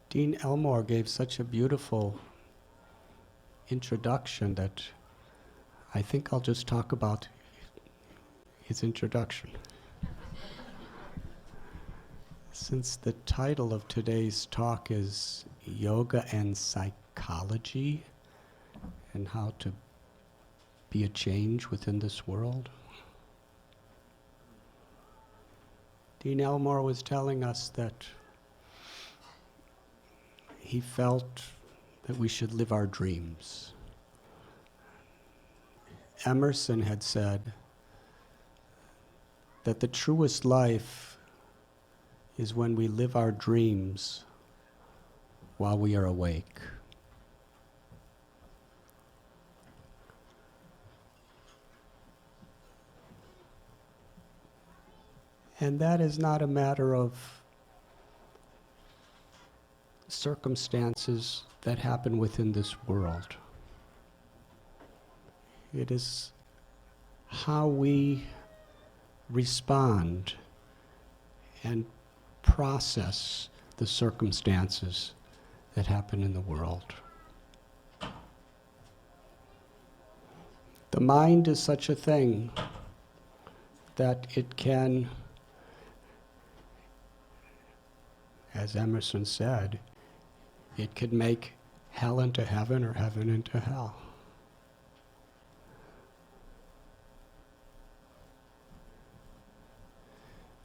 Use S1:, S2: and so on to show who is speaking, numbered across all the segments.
S1: Dean Elmore gave such a beautiful introduction that I think I'll just talk about his introduction. Since the title of today's talk is Yoga and Psychology and how to be a change within this world, Dean Elmore was telling us that he felt that we should live our dreams. Emerson had said that the truest life is when we live our dreams while we are awake. And that is not a matter of circumstances that happen within this world. It is how we respond and process the circumstances that happen in the world. The mind is such a thing that it can, as Emerson said, it could make hell into heaven or heaven into hell.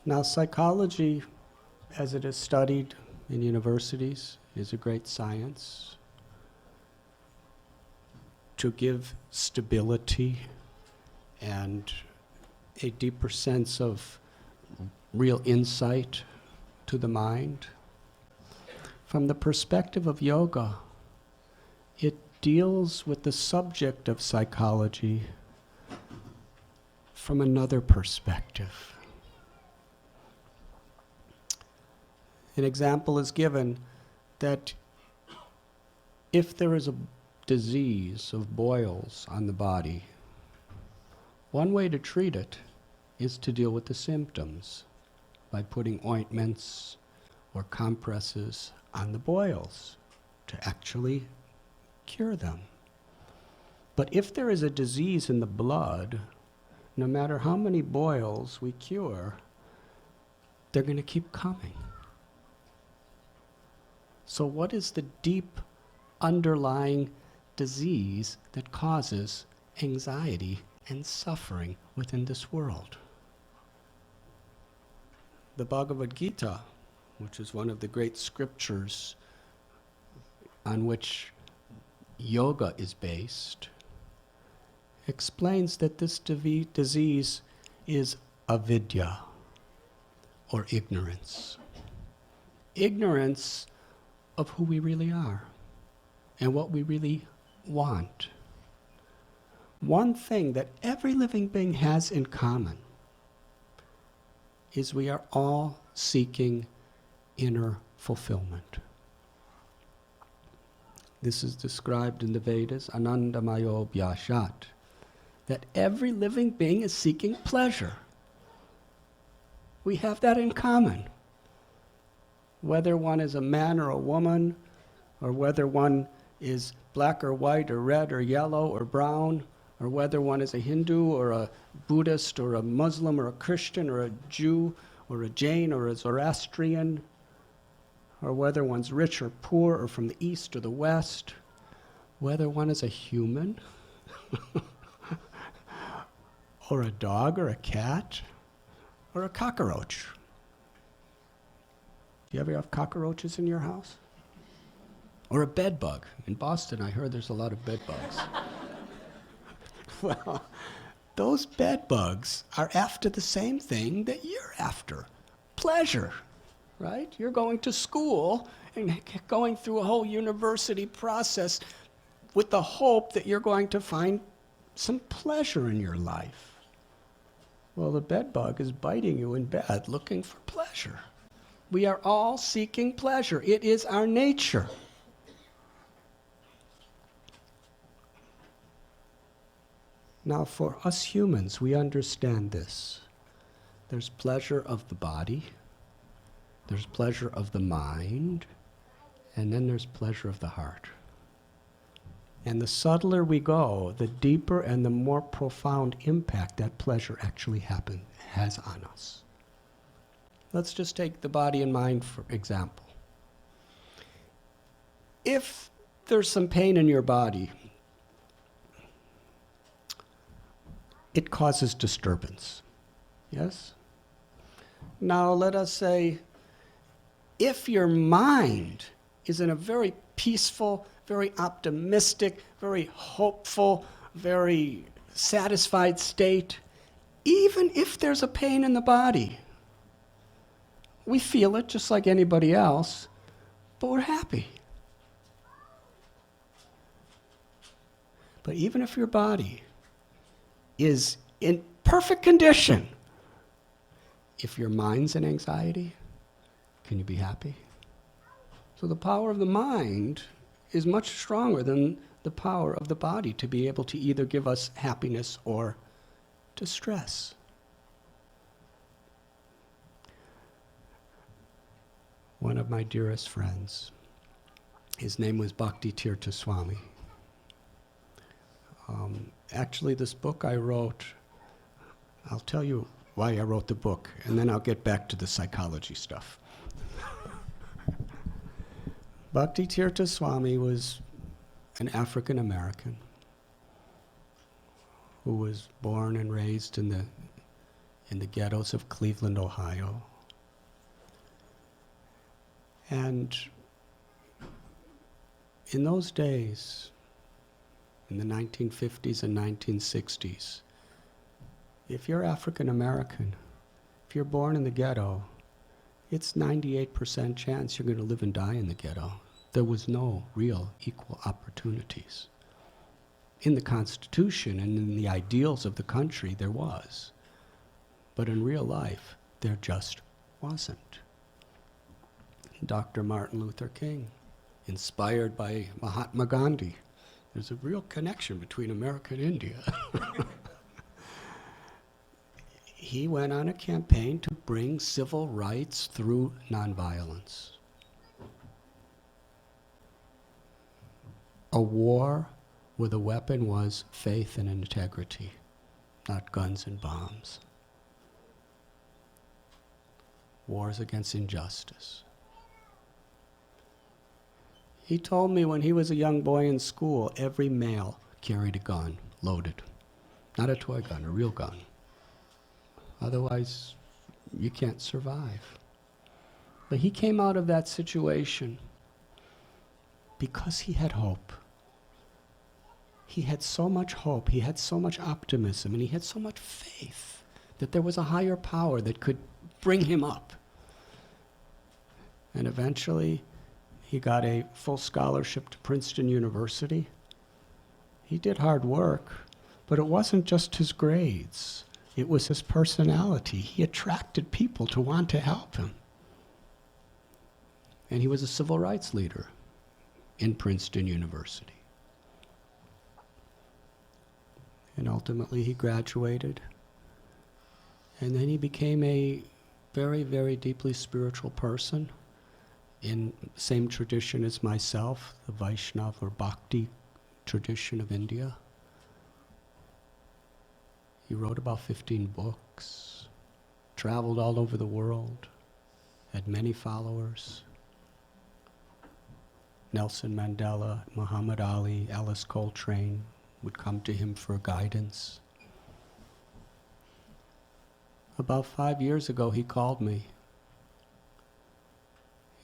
S1: Now, psychology, as it is studied in universities, is a great science to give stability and a deeper sense of real insight to the mind. From the perspective of yoga, it deals with the subject of psychology from another perspective. An example is given that if there is a disease of boils on the body, one way to treat it is to deal with the symptoms by putting ointments or compresses on the boils to actually cure them. But if there is a disease in the blood, no matter how many boils we cure, they're going to keep coming. So what is the deep underlying disease that causes anxiety and suffering within this world? The Bhagavad Gita, which is one of the great scriptures on which yoga is based, explains that this disease is avidya, or ignorance. Ignorance of who we really are and what we really want. One thing that every living being has in common is we are all seeking inner fulfillment. This is described in the Vedas, anandamayo bhyashat, that every living being is seeking pleasure. We have that in common. Whether one is a man or a woman, or whether one is black or white or red or yellow or brown, or whether one is a Hindu or a Buddhist or a Muslim or a Christian or a Jew or a Jain or a Zoroastrian, or whether one's rich or poor or from the east or the west, whether one is a human or a dog or a cat or a cockroach. Do you ever have cockroaches in your house? Or a bed bug? In Boston, I heard there's a lot of bed bugs. Well, those bed bugs are after the same thing that you're after. Pleasure, right? You're going to school and going through a whole university process with the hope that you're going to find some pleasure in your life. Well, the bed bug is biting you in bed looking for pleasure. We are all seeking pleasure. It is our nature. Now, for us humans, we understand this. There's pleasure of the body, there's pleasure of the mind, And then there's pleasure of the heart. And the subtler we go, the deeper and the more profound impact that pleasure actually has on us. Let's just take the body and mind for example. If there's some pain in your body, it causes disturbance. Yes? Now let us say, if your mind is in a very peaceful, very optimistic, very hopeful, very satisfied state, even if there's a pain in the body, we feel it just like anybody else, but we're happy. But even if your body is in perfect condition, if your mind's in anxiety, can you be happy? So the power of the mind is much stronger than the power of the body to be able to either give us happiness or distress. One of my dearest friends, his name was Bhakti Tirtha Swami. Actually, this book I wrote, I'll tell you why I wrote the book, and then I'll get back to the psychology stuff. Bhakti Tirtha Swami was an African American who was born and raised in the ghettos of Cleveland, Ohio. And in those days, in the 1950s and 1960s, if you're African American, if you're born in the ghetto, it's 98% chance you're going to live and die in the ghetto. There was no real equal opportunities. In the Constitution and in the ideals of the country, there was. But in real life, there just wasn't. Dr. Martin Luther King, inspired by Mahatma Gandhi. There's a real connection between America and India. He went on a campaign to bring civil rights through nonviolence. A war with a weapon was faith and integrity, not guns and bombs. Wars against injustice. He told me when he was a young boy in school, every male carried a gun, loaded. Not a toy gun, a real gun. Otherwise, you can't survive. But he came out of that situation because he had hope. He had so much hope, he had so much optimism, and he had so much faith that there was a higher power that could bring him up. And eventually, he got a full scholarship to Princeton University. He did hard work, but it wasn't just his grades. It was his personality. He attracted people to want to help him. And he was a civil rights leader in Princeton University. And ultimately he graduated. And then he became a very, very deeply spiritual person in the same tradition as myself, the Vaishnava or Bhakti tradition of India. He wrote about 15 books, traveled all over the world, had many followers. Nelson Mandela, Muhammad Ali, Alice Coltrane would come to him for guidance. About 5 years ago, he called me.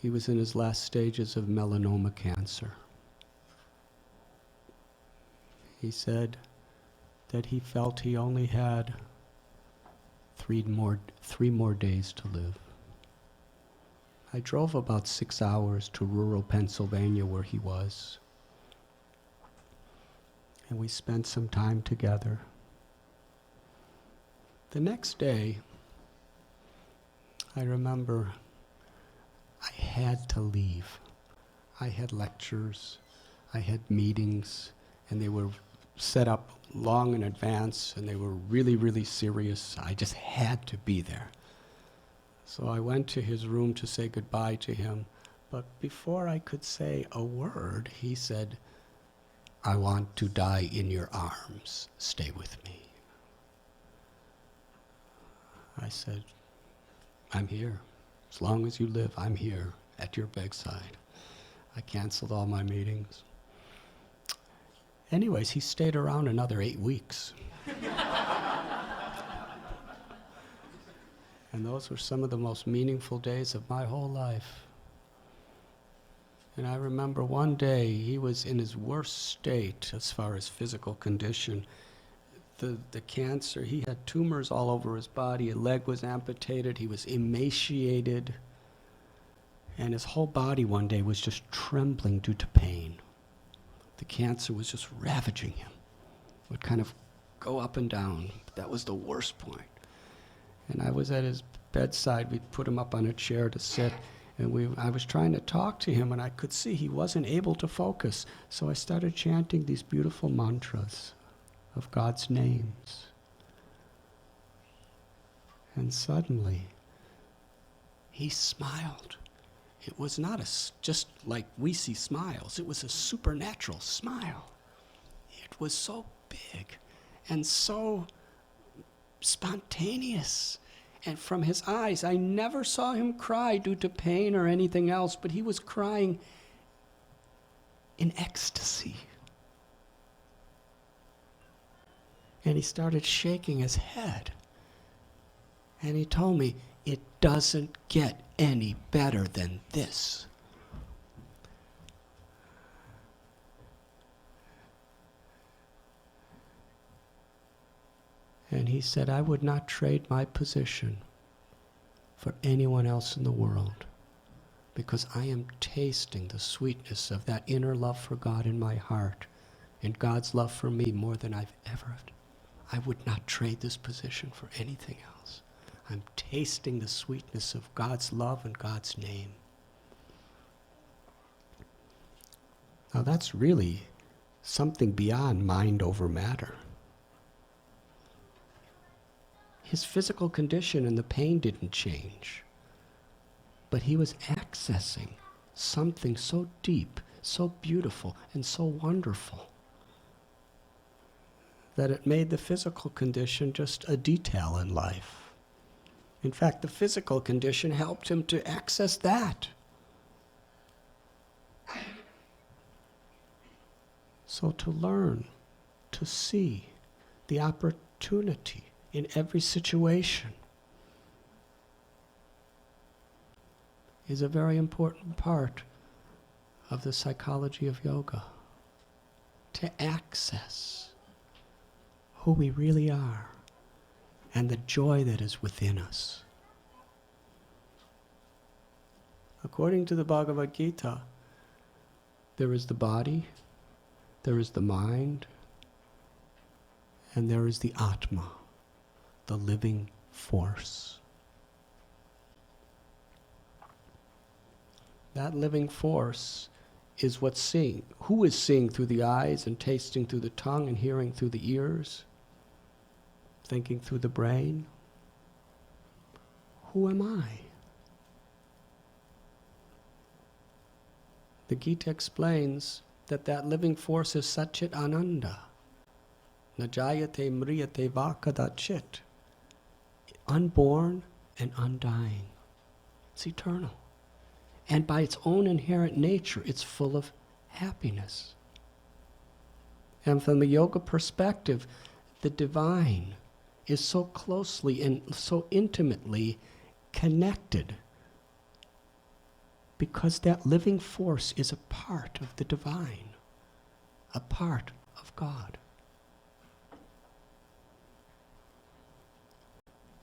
S1: He was in his last stages of melanoma cancer. He said that he felt he only had three more days to live. I drove about 6 hours to rural Pennsylvania where he was. And we spent some time together. The next day, I remember I had to leave. I had lectures, I had meetings, and they were set up long in advance, and they were really, really serious. I just had to be there. So I went to his room to say goodbye to him, But before I could say a word, he said, "I want to die in your arms. Stay with me." I said, "I'm here. As long as you live, I'm here at your bedside." I canceled all my meetings. Anyways, he stayed around another 8 weeks. And those were some of the most meaningful days of my whole life. And I remember one day he was in his worst state as far as physical condition. The cancer, he had tumors all over his body, his leg was amputated, he was emaciated, and his whole body one day was just trembling due to pain. The cancer was just ravaging him. It would kind of go up and down. That was the worst point. And I was at his bedside, we put him up on a chair to sit, and I was trying to talk to him, and I could see he wasn't able to focus. So I started chanting these beautiful mantras of God's names. And suddenly, he smiled. It was not just like we see smiles. It was a supernatural smile. It was so big and so spontaneous. And from his eyes, I never saw him cry due to pain or anything else, but he was crying in ecstasy. And he started shaking his head. And he told me, "It doesn't get any better than this." And he said, "I would not trade my position for anyone else in the world, because I am tasting the sweetness of that inner love for God in my heart and God's love for me more than I've ever. I would not trade this position for anything else. I'm tasting the sweetness of God's love and God's name." Now that's really something beyond mind over matter. His physical condition and the pain didn't change, but he was accessing something so deep, so beautiful, and so wonderful that it made the physical condition just a detail in life. In fact, the physical condition helped him to access that. So to learn, to see the opportunity in every situation is a very important part of the psychology of yoga. To access who we really are and the joy that is within us. According to the Bhagavad Gita, there is the body, there is the mind, and there is the Atma, the living force. That living force is what's seeing. Who is seeing through the eyes and tasting through the tongue and hearing through the ears, thinking through the brain? Who am I? The Gita explains that that living force is Satchit Ananda. Najayate mriyate va kadachit. Unborn and undying. It's eternal. And by its own inherent nature, it's full of happiness. And from the yoga perspective, the divine is so closely and so intimately connected because that living force is a part of the divine, a part of God.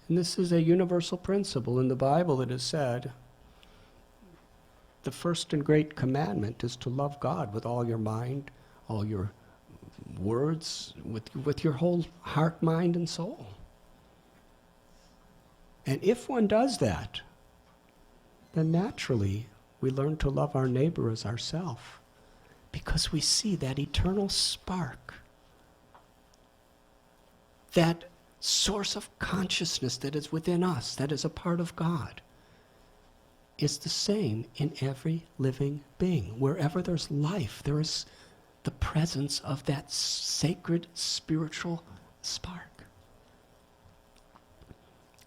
S1: And this is a universal principle. In the Bible it is said, the first and great commandment is to love God with all your mind, all your words, with your whole heart, mind, and soul. And if one does that, then naturally we learn to love our neighbor as ourselves, because we see that eternal spark, that source of consciousness that is within us, that is a part of God. is the same in every living being. Wherever there's life, there is the presence of that sacred spiritual spark.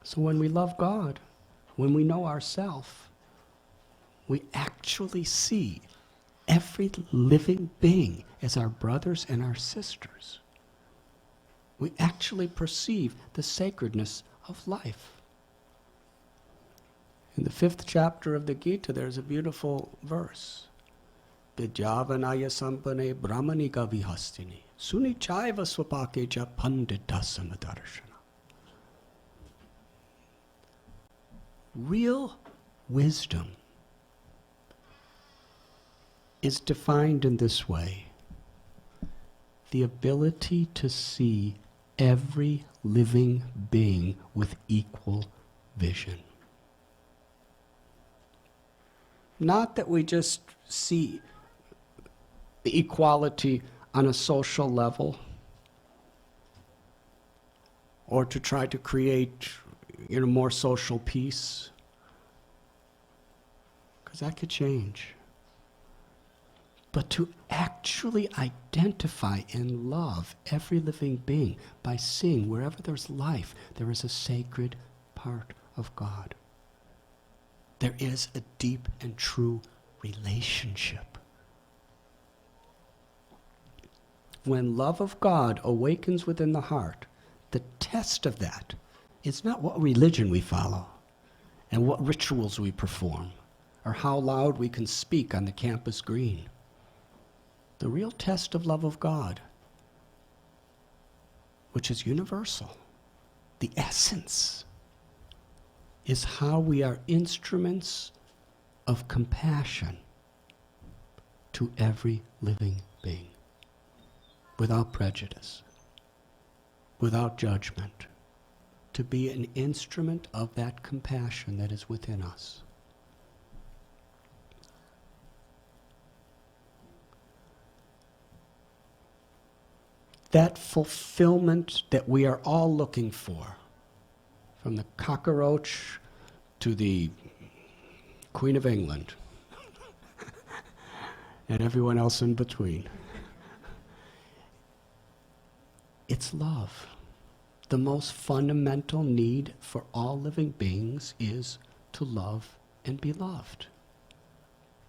S1: So when we love God, when we know ourself, we actually see every living being as our brothers and our sisters. We actually perceive the sacredness of life. In the 5th chapter of the Gita, there's a beautiful verse. Vidyavanaya sampane brahmanika vihastini sunichaiva swapakeja panditasamadarsana. Real wisdom is defined in this way: the ability to see every living being with equal vision. Not that we just see the equality on a social level, or to try to create, more social peace, because that could change. But to actually identify and love every living being by seeing wherever there's life, there is a sacred part of God. There is a deep and true relationship. When love of God awakens within the heart, the test of that is not what religion we follow and what rituals we perform or how loud we can speak on the campus green. The real test of love of God, which is universal, the essence, is how we are instruments of compassion to every living being, without prejudice, without judgment, to be an instrument of that compassion that is within us. That fulfillment that we are all looking for, from the cockroach to the Queen of England and everyone else in between. It's love. The most fundamental need for all living beings is to love and be loved.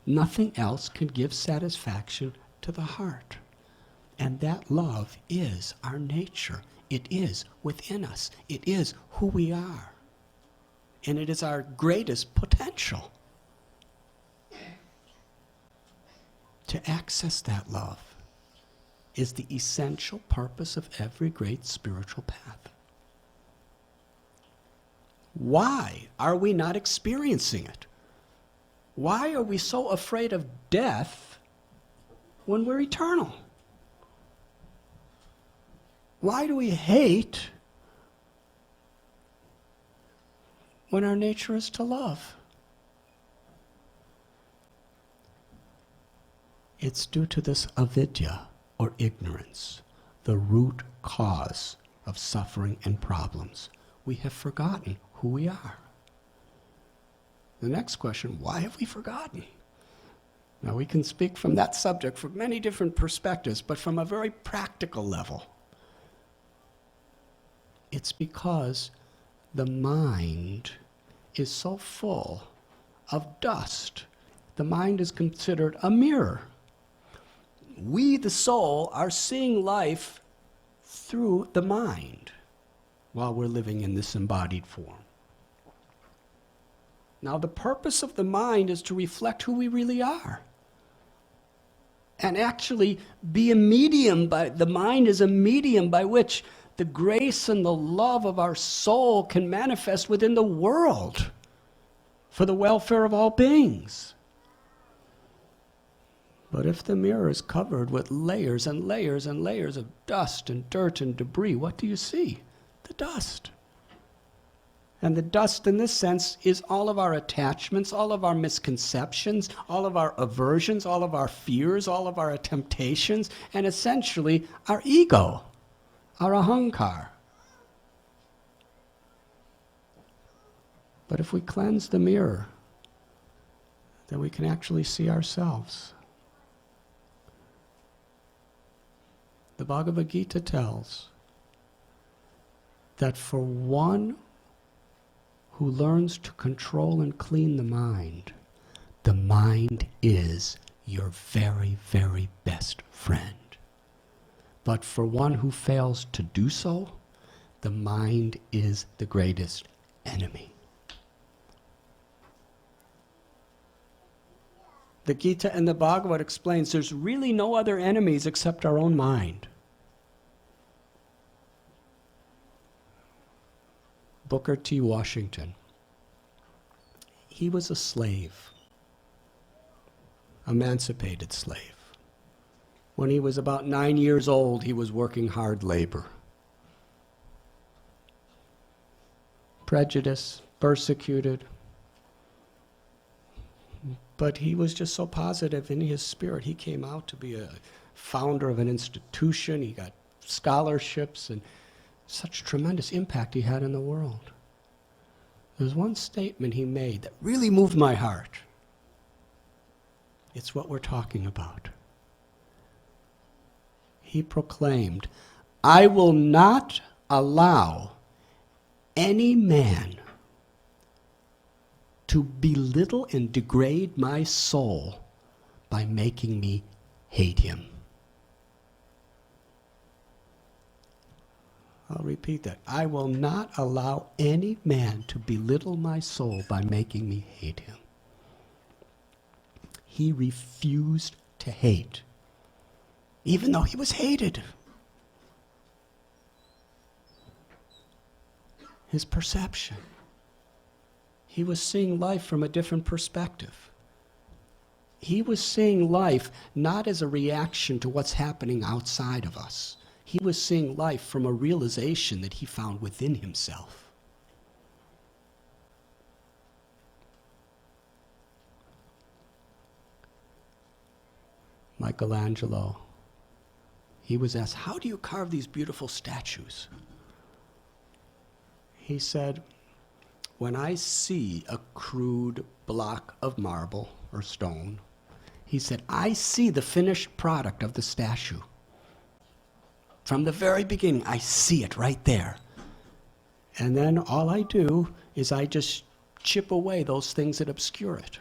S1: Nothing else can give satisfaction to the heart. And that love is our nature. It is within us. It is who we are. And it is our greatest potential. To access that love is the essential purpose of every great spiritual path. Why are we not experiencing it? Why are we so afraid of death when we're eternal? Why do we hate when our nature is to love? It's due to this avidya, or ignorance, the root cause of suffering and problems. We have forgotten who we are. The next question, why have we forgotten? Now we can speak from that subject from many different perspectives, but from a very practical level. It's because the mind is so full of dust. The mind is considered a mirror. We, the soul, are seeing life through the mind while we're living in this embodied form. Now, the purpose of the mind is to reflect who we really are. And actually be a medium the mind is a medium by which the grace and the love of our soul can manifest within the world for the welfare of all beings. But if the mirror is covered with layers and layers and layers of dust and dirt and debris, what do you see? The dust. And the dust in this sense is all of our attachments, all of our misconceptions, all of our aversions, all of our fears, all of our temptations, and essentially our ego, our ahankar. But if we cleanse the mirror then we can actually see ourselves. The Bhagavad Gita tells that for one who learns to control and clean the mind is your very, very best friend. But for one who fails to do so, the mind is the greatest enemy. The Gita and the Bhagavad explains there's really no other enemies except our own mind. Booker T. Washington. He was a slave, emancipated slave. When he was about 9 years old, he was working hard labor. Prejudice, persecuted. But he was just so positive in his spirit. He came out to be a founder of an institution. He got scholarships and such tremendous impact he had in the world. There's one statement he made that really moved my heart. It's what we're talking about. He proclaimed, "I will not allow any man to belittle and degrade my soul by making me hate him." I'll repeat that. I will not allow any man to belittle my soul by making me hate him. He refused to hate, even though he was hated. His perception. He was seeing life from a different perspective. He was seeing life not as a reaction to what's happening outside of us. He was seeing life from a realization that he found within himself. Michelangelo, he was asked, "How do you carve these beautiful statues?" He said, "When I see a crude block of marble or stone," he said, "I see the finished product of the statue. From the very beginning, I see it right there. And then all I do is I just chip away those things that obscure it."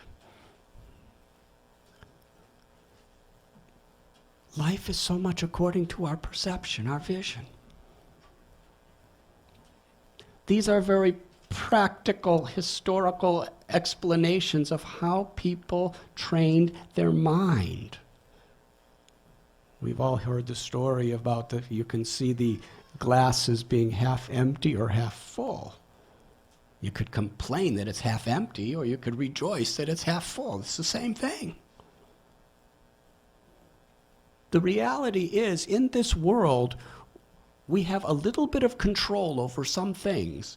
S1: Life is so much according to our perception, our vision. These are very practical, historical explanations of how people trained their mind. We've all heard the story about you can see the glass as being half empty or half full. You could complain that it's half empty, or you could rejoice that it's half full. It's the same thing. The reality is, in this world, we have a little bit of control over some things,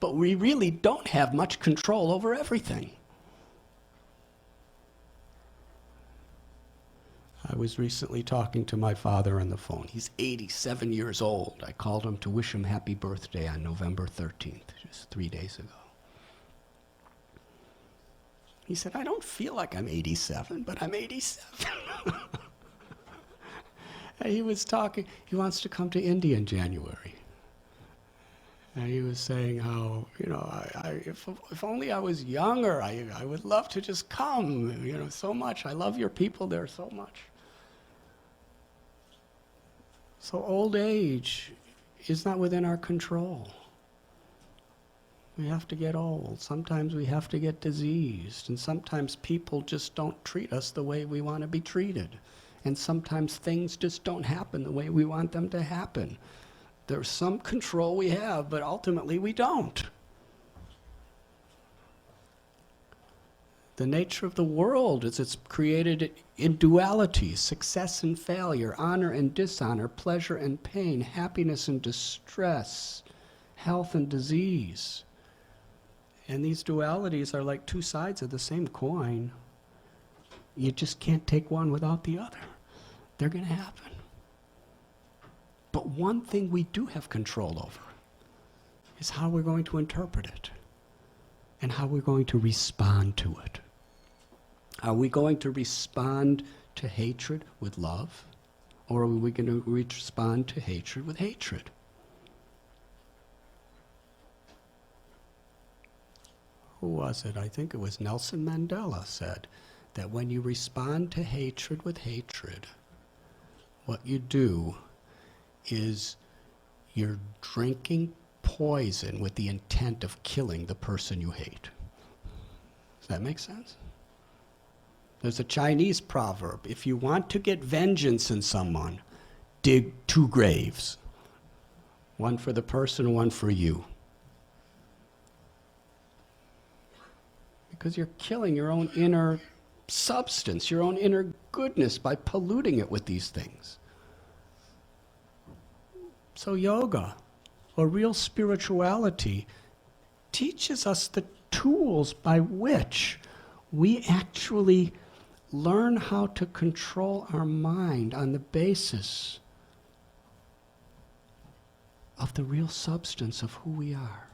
S1: but we really don't have much control over everything. I was recently talking to my father on the phone. He's 87 years old. I called him to wish him happy birthday on November 13th, just 3 days ago. He said, "I don't feel like I'm 87, but I'm 87. And he was talking, he wants to come to India in January. And he was saying how, if only I was younger, I would love to just come, so much. I love your people there so much. So old age is not within our control. We have to get old. Sometimes we have to get diseased. And sometimes people just don't treat us the way we want to be treated. And sometimes things just don't happen the way we want them to happen. There's some control we have, but ultimately we don't. The nature of the world is it's created in duality, success and failure, honor and dishonor, pleasure and pain, happiness and distress, health and disease. And these dualities are like two sides of the same coin. You just can't take one without the other. They're going to happen. But one thing we do have control over is how we're going to interpret it and how we're going to respond to it. Are we going to respond to hatred with love? Or are we going to respond to hatred with hatred? Who was it? I think it was Nelson Mandela said that when you respond to hatred with hatred, what you do is you're drinking poison with the intent of killing the person you hate. Does that make sense? There's a Chinese proverb: if you want to get vengeance in someone, dig 2 graves. One for the person, one for you. Because you're killing your own inner substance, your own inner goodness by polluting it with these things. So yoga, or real spirituality, teaches us the tools by which we actually learn how to control our mind on the basis of the real substance of who we are.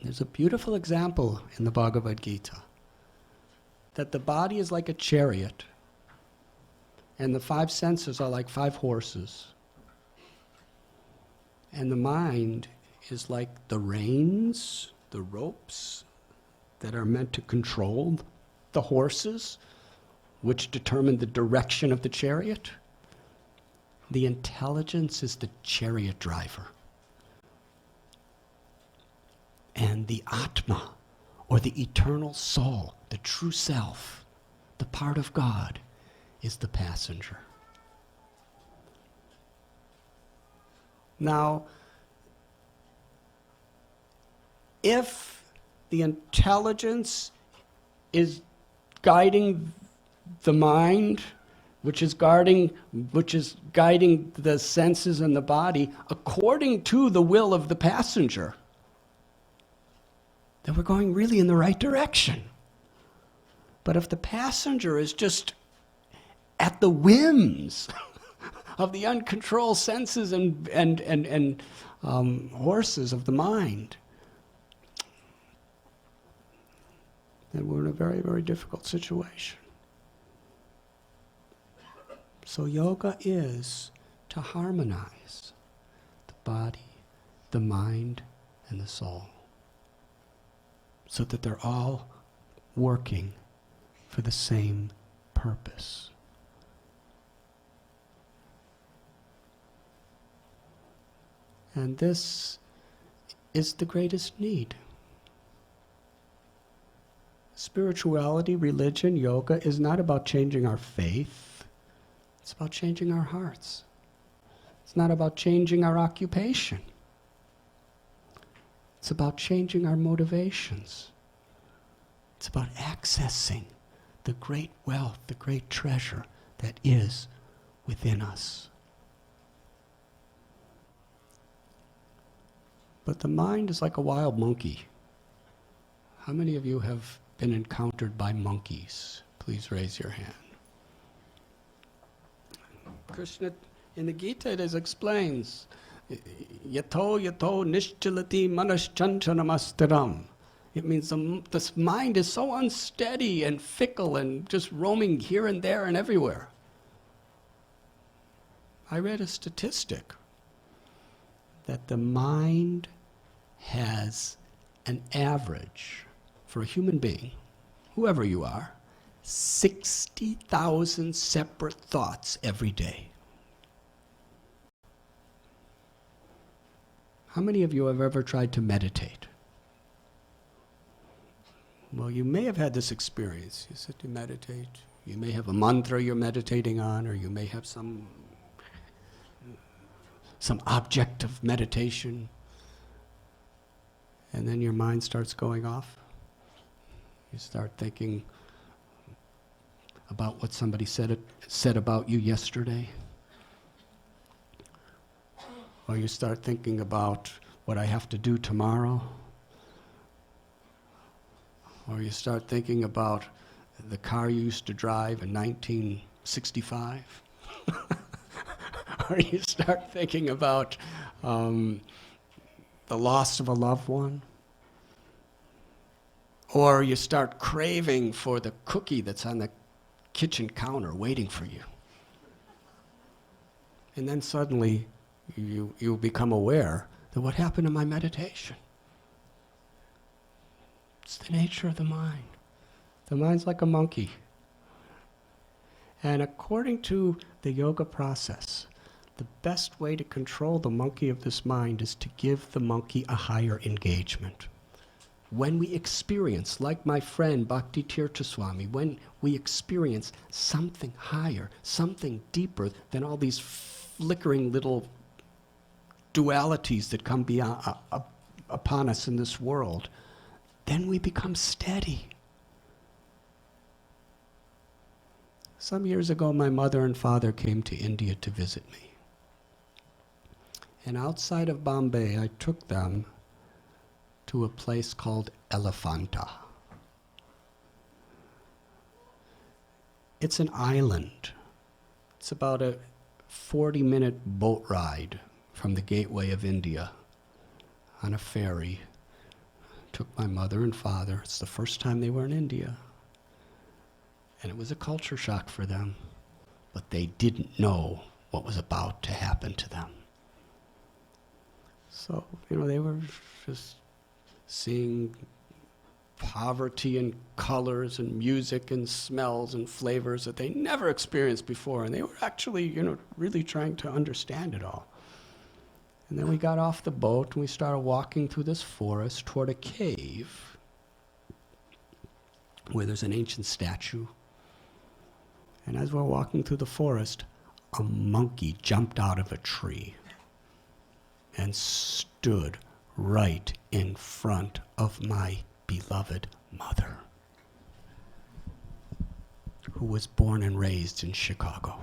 S1: There's a beautiful example in the Bhagavad Gita that the body is like a chariot and the 5 senses are like 5 horses. And the mind is like the reins, the ropes that are meant to control the horses, which determine the direction of the chariot. The intelligence is the chariot driver. And the Atma, or the eternal soul, the true self, the part of God, is the passenger. Now, if the intelligence is guiding the mind, which is guiding the senses and the body according to the will of the passenger, then we're going really in the right direction. But if the passenger is just at the whims of the uncontrolled senses and horses of the mind, then we're in a very, very difficult situation. So yoga is to harmonize the body, the mind, and the soul, so that they're all working for the same purpose. And this is the greatest need. Spirituality, religion, yoga is not about changing our faith. It's about changing our hearts. It's not about changing our occupation. It's about changing our motivations. It's about accessing the great wealth, the great treasure that is within us. But the mind is like a wild monkey. How many of you have been encountered by monkeys? Please raise your hand. Krishna, in the Gita, it explains, yato yato nishchalati manaschanchanamastheram. It means this mind is so unsteady and fickle and just roaming here and there and everywhere. I read a statistic that the mind has an average, for a human being, whoever you are, 60,000 separate thoughts every day. How many of you have ever tried to meditate? Well, you may have had this experience. You sit to meditate. You may have a mantra you're meditating on, or you may have some object of meditation, and then your mind starts going off. You start thinking about what somebody said about you yesterday. Or you start thinking about what I have to do tomorrow. Or you start thinking about the car you used to drive in 1965. Or you start thinking about the loss of a loved one. Or you start craving for the cookie that's on the kitchen counter waiting for you. And then suddenly you become aware that what happened to my meditation? It's the nature of the mind. The mind's like a monkey. And according to the yoga process, the best way to control the monkey of this mind is to give the monkey a higher engagement. When we experience, like my friend Bhakti Tirtha Swami, when we experience something higher, something deeper than all these flickering little dualities that come upon us in this world, then we become steady. Some years ago, my mother and father came to India to visit me. And outside of Bombay, I took them to a place called Elephanta. It's an island. It's about a 40-minute boat ride from the gateway of India on a ferry. Took my mother and father. It's the first time they were in India. And it was a culture shock for them, but they didn't know what was about to happen to them. So, they were just seeing poverty and colors and music and smells and flavors that they never experienced before. And they were actually, really trying to understand it all. And then we got off the boat and we started walking through this forest toward a cave where there's an ancient statue. And as we're walking through the forest, a monkey jumped out of a tree and stood right in front of my beloved mother, who was born and raised in Chicago.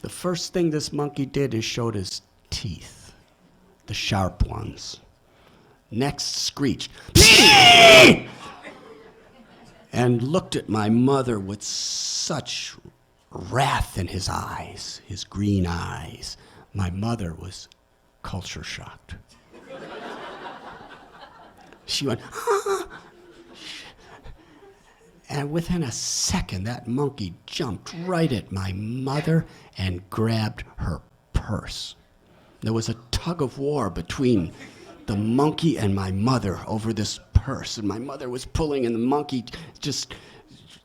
S1: The first thing this monkey did is showed his teeth, the sharp ones. Next screeched, and looked at my mother with such wrath in his eyes, his green eyes. My mother was culture shocked. She went, ah! And within a second, that monkey jumped right at my mother and grabbed her purse. There was a tug of war between the monkey and my mother over this purse, and my mother was pulling, and the monkey just,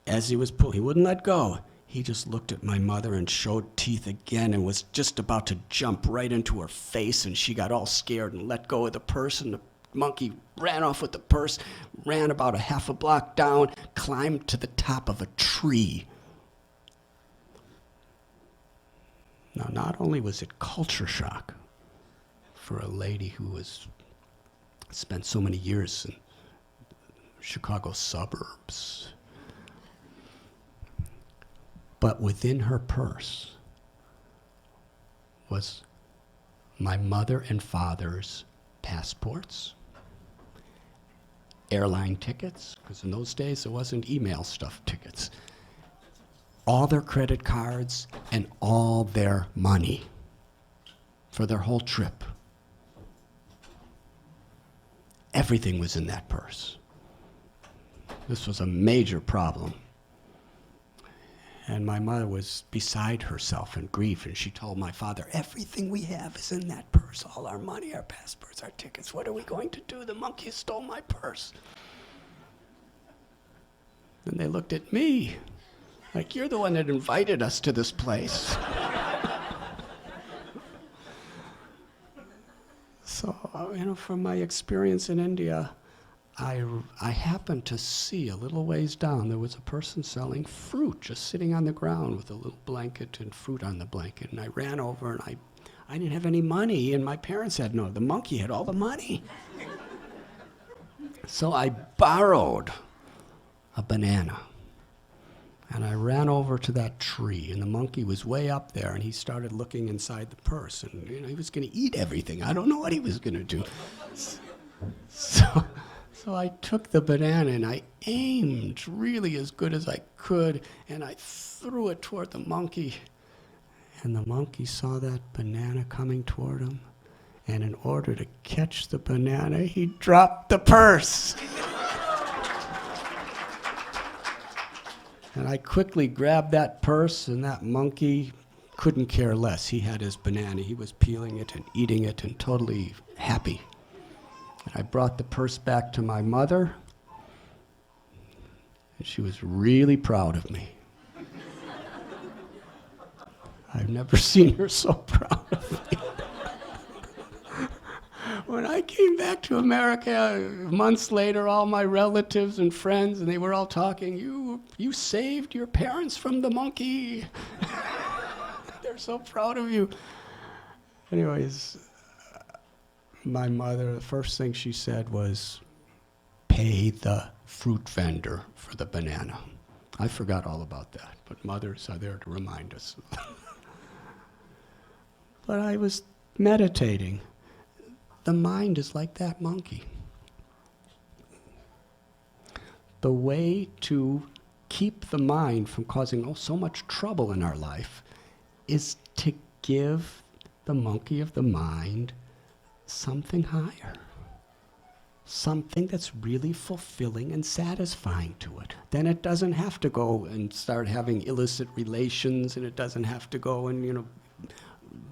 S1: as he was pulling, he wouldn't let go. He just looked at my mother and showed teeth again and was just about to jump right into her face, and she got all scared and let go of the purse, and the monkey ran off with the purse, ran about a half a block down, climbed to the top of a tree. Now, not only was it culture shock for a lady who was spent so many years in Chicago suburbs, but within her purse was my mother and father's passports, airline tickets, because in those days there wasn't email stuff tickets, all their credit cards, and all their money for their whole trip. Everything was in that purse. This was a major problem. And my mother was beside herself in grief, and she told my father, everything we have is in that purse, all our money, our passports, our tickets. What are we going to do? The monkey stole my purse. And they looked at me like, you're the one that invited us to this place. So, from my experience in India, I happened to see a little ways down, there was a person selling fruit just sitting on the ground with a little blanket and fruit on the blanket. And I ran over and I didn't have any money, and my parents had no. The monkey had all the money. So I borrowed a banana. And I ran over to that tree, and the monkey was way up there, and he started looking inside the purse, and he was going to eat everything. I don't know what he was going to do. So I took the banana, and I aimed really as good as I could, and I threw it toward the monkey. And the monkey saw that banana coming toward him, And in order to catch the banana, he dropped the purse. And I quickly grabbed that purse, and that monkey couldn't care less. He had his banana. He was peeling it and eating it and totally happy. And I brought the purse back to my mother, and she was really proud of me. I've never seen her so proud of me. When I came back to America months later, all my relatives and friends, and they were all talking, you saved your parents from the monkey. They're so proud of you. Anyways, my mother, the first thing she said was, pay the fruit vendor for the banana. I forgot all about that, but mothers are there to remind us. But I was meditating. The mind is like that monkey. The way to keep the mind from causing so much trouble in our life is to give the monkey of the mind something higher. Something that's really fulfilling and satisfying to it. Then it doesn't have to go and start having illicit relations, and it doesn't have to go and,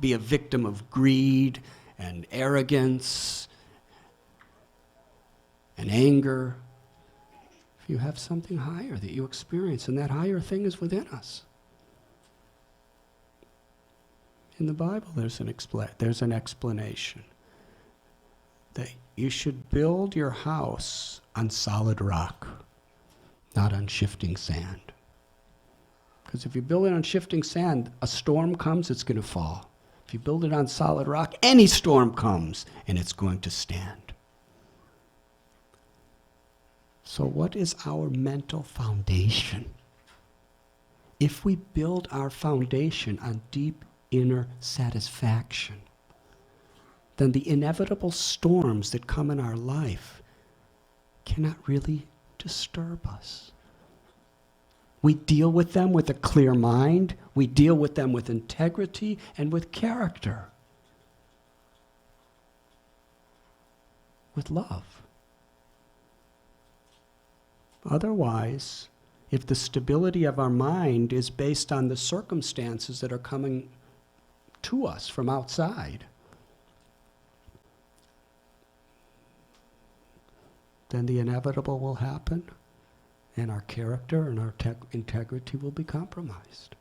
S1: be a victim of greed and arrogance and anger. If you have something higher that you experience, and that higher thing is within us. In the Bible, there's an explanation that you should build your house on solid rock, not on shifting sand. Because if you build it on shifting sand, a storm comes, it's going to fall. If you build it on solid rock, any storm comes, and it's going to stand. So what is our mental foundation? If we build our foundation on deep inner satisfaction, then the inevitable storms that come in our life cannot really disturb us. We deal with them with a clear mind. We deal with them with integrity and with character. With love. Otherwise, if the stability of our mind is based on the circumstances that are coming to us from outside, then the inevitable will happen, and our character and our integrity will be compromised.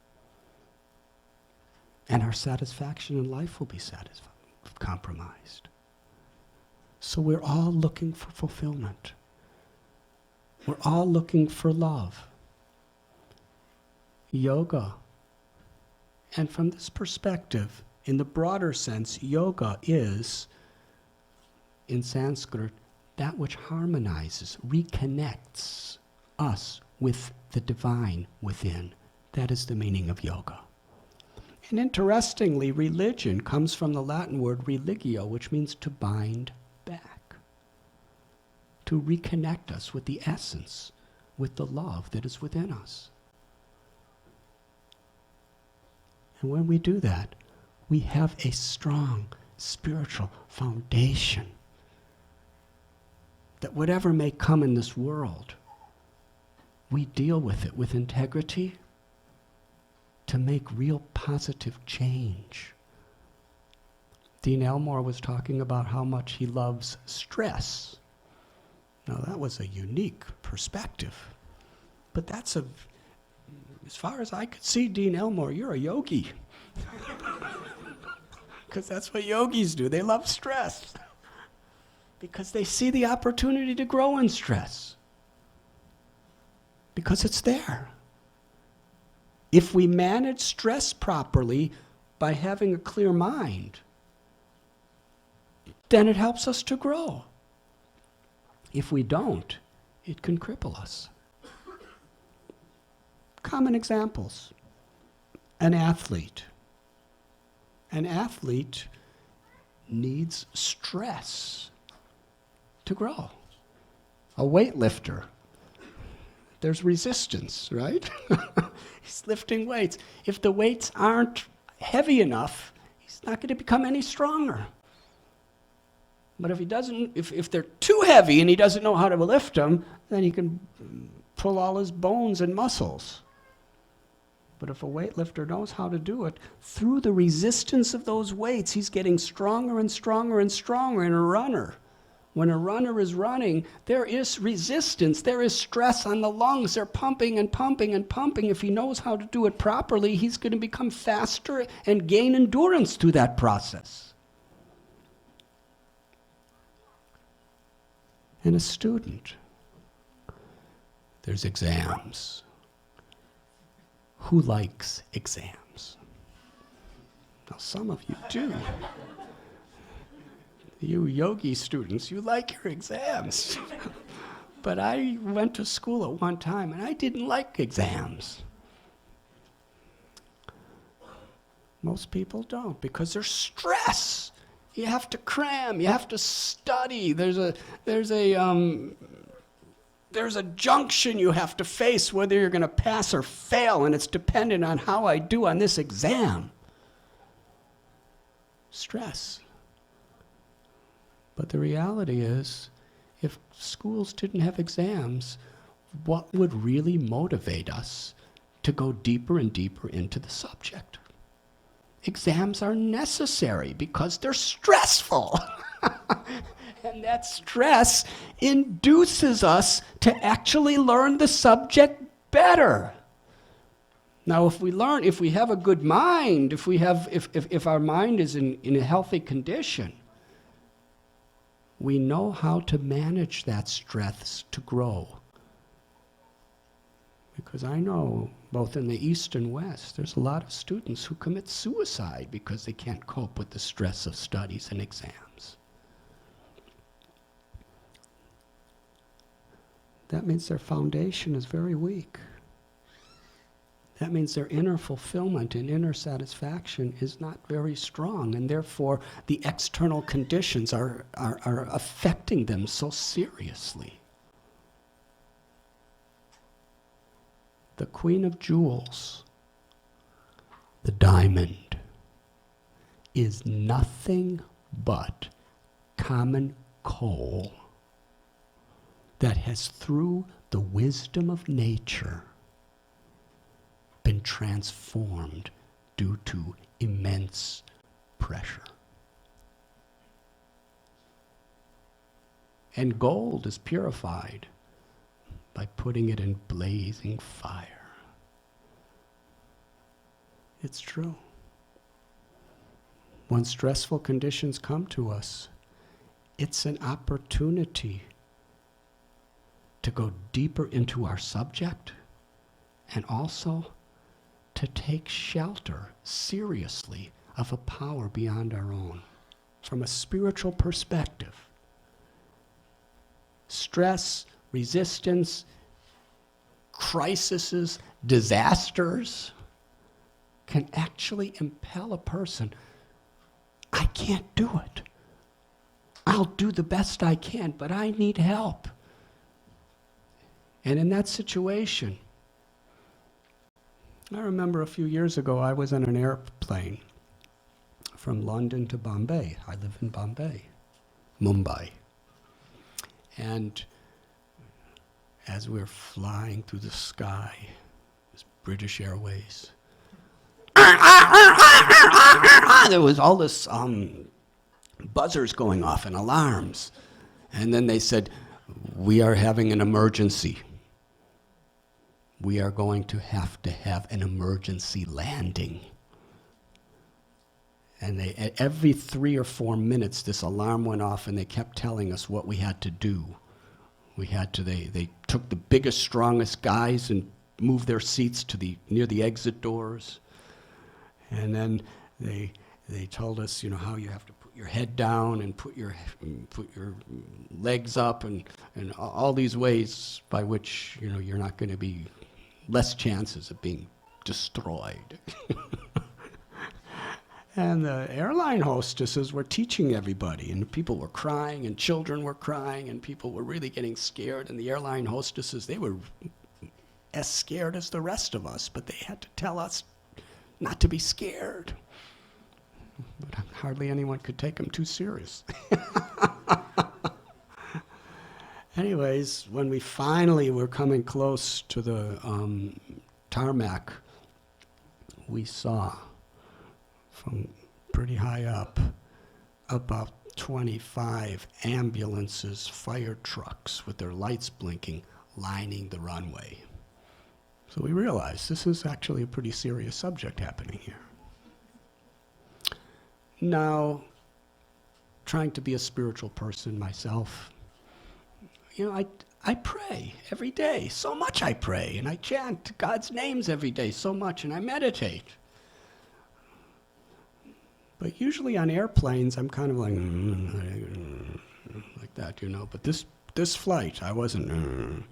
S1: And our satisfaction in life will be compromised. So we're all looking for fulfillment. We're all looking for love. Yoga. And from this perspective, in the broader sense, yoga is, in Sanskrit, that which harmonizes, reconnects us with the divine within. That is the meaning of yoga. And interestingly, religion comes from the Latin word religio, which means to bind back. To reconnect us with the essence, with the love that is within us. And when we do that, we have a strong spiritual foundation that whatever may come in this world, we deal with it with integrity to make real positive change. Dean Elmore was talking about how much he loves stress. Now that was a unique perspective, but as far as I could see, Dean Elmore, you're a yogi. Because that's what yogis do. They love stress. Because they see the opportunity to grow in stress. Because it's there. If we manage stress properly by having a clear mind, then it helps us to grow. If we don't, it can cripple us. Common examples. An athlete. An athlete needs stress to grow. A weightlifter, there's resistance, right? He's lifting weights. If the weights aren't heavy enough, he's not going to become any stronger. But if he doesn't, if they're too heavy and he doesn't know how to lift them, then he can pull all his bones and muscles. But if a weightlifter knows how to do it, through the resistance of those weights, he's getting stronger and stronger and stronger. And a runner, when a runner is running, there is resistance, there is stress on the lungs. They're pumping and pumping and pumping. If he knows how to do it properly, he's going to become faster and gain endurance through that process. And a student, there's exams. Who likes exams? Now, some of you do. You yogi students, you like your exams. But I went to school at one time and I didn't like exams. Most people don't because there's stress. You have to cram, you have to study. There's a junction you have to face whether you're going to pass or fail, and it's dependent on how I do on this exam. Stress. But the reality is, if schools didn't have exams, what would really motivate us to go deeper and deeper into the subject? Exams are necessary because they're stressful. And that stress induces us to actually learn the subject better. Now, if we have a good mind, if our mind is in a healthy condition, we know how to manage that stress to grow. Because I know, both in the East and West, there's a lot of students who commit suicide because they can't cope with the stress of studies and exams. That means their foundation is very weak. That means their inner fulfillment and inner satisfaction is not very strong, and therefore the external conditions are affecting them so seriously. The Queen of Jewels, the diamond, is nothing but common coal that has, through the wisdom of nature, been transformed due to immense pressure. And gold is purified by putting it in blazing fire. It's true. When stressful conditions come to us, it's an opportunity to go deeper into our subject and also to take shelter seriously of a power beyond our own. From a spiritual perspective, stress, resistance, crises, disasters can actually impel a person. I can't do it. I'll do the best I can, but I need help. And in that situation, I remember a few years ago I was on an airplane from London to Bombay. I live in Bombay, Mumbai. And as we were flying through the sky, it was British Airways. There was all this buzzers going off and alarms. And then they said, we are having an emergency. We are going to have an emergency landing. And every 3 or 4 minutes, this alarm went off, and they kept telling us what we had to do. They took the biggest, strongest guys and moved their seats to near the exit doors. And then they told us, how you have to put your head down and put your legs up, and all these ways by which, you're not going to be less chances of being destroyed. And the airline hostesses were teaching everybody, and people were crying, and children were crying, and people were really getting scared. And the airline hostesses, they were as scared as the rest of us, but they had to tell us not to be scared. But hardly anyone could take them too serious. Anyways, when we finally were coming close to the tarmac, we saw from pretty high up about 25 ambulances, fire trucks with their lights blinking, lining the runway. So we realized this is actually a pretty serious subject happening here. Now, trying to be a spiritual person myself, I pray every day, so much I pray, and I chant God's names every day so much, and I meditate. But usually on airplanes, I'm kind of like that, But this flight, I wasn't.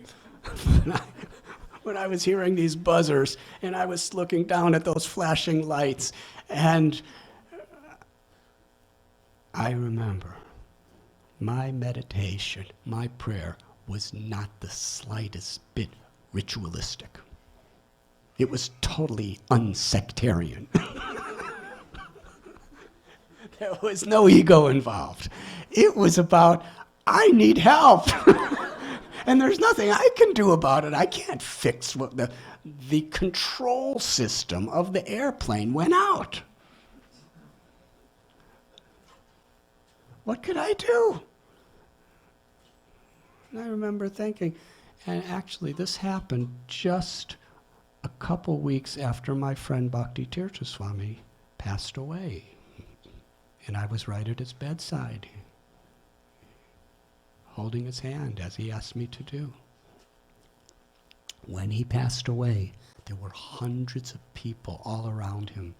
S1: When I was hearing these buzzers, and I was looking down at those flashing lights, and I remember my meditation, my prayer was not the slightest bit ritualistic. It was totally unsectarian. There was no ego involved. It was about, I need help. And there's nothing I can do about it. I can't fix what the control system of the airplane went out. What could I do? And I remember thinking, and actually this happened just a couple weeks after my friend Bhakti Tirtha Swami passed away. And I was right at his bedside, holding his hand as he asked me to do. When he passed away, there were hundreds of people all around him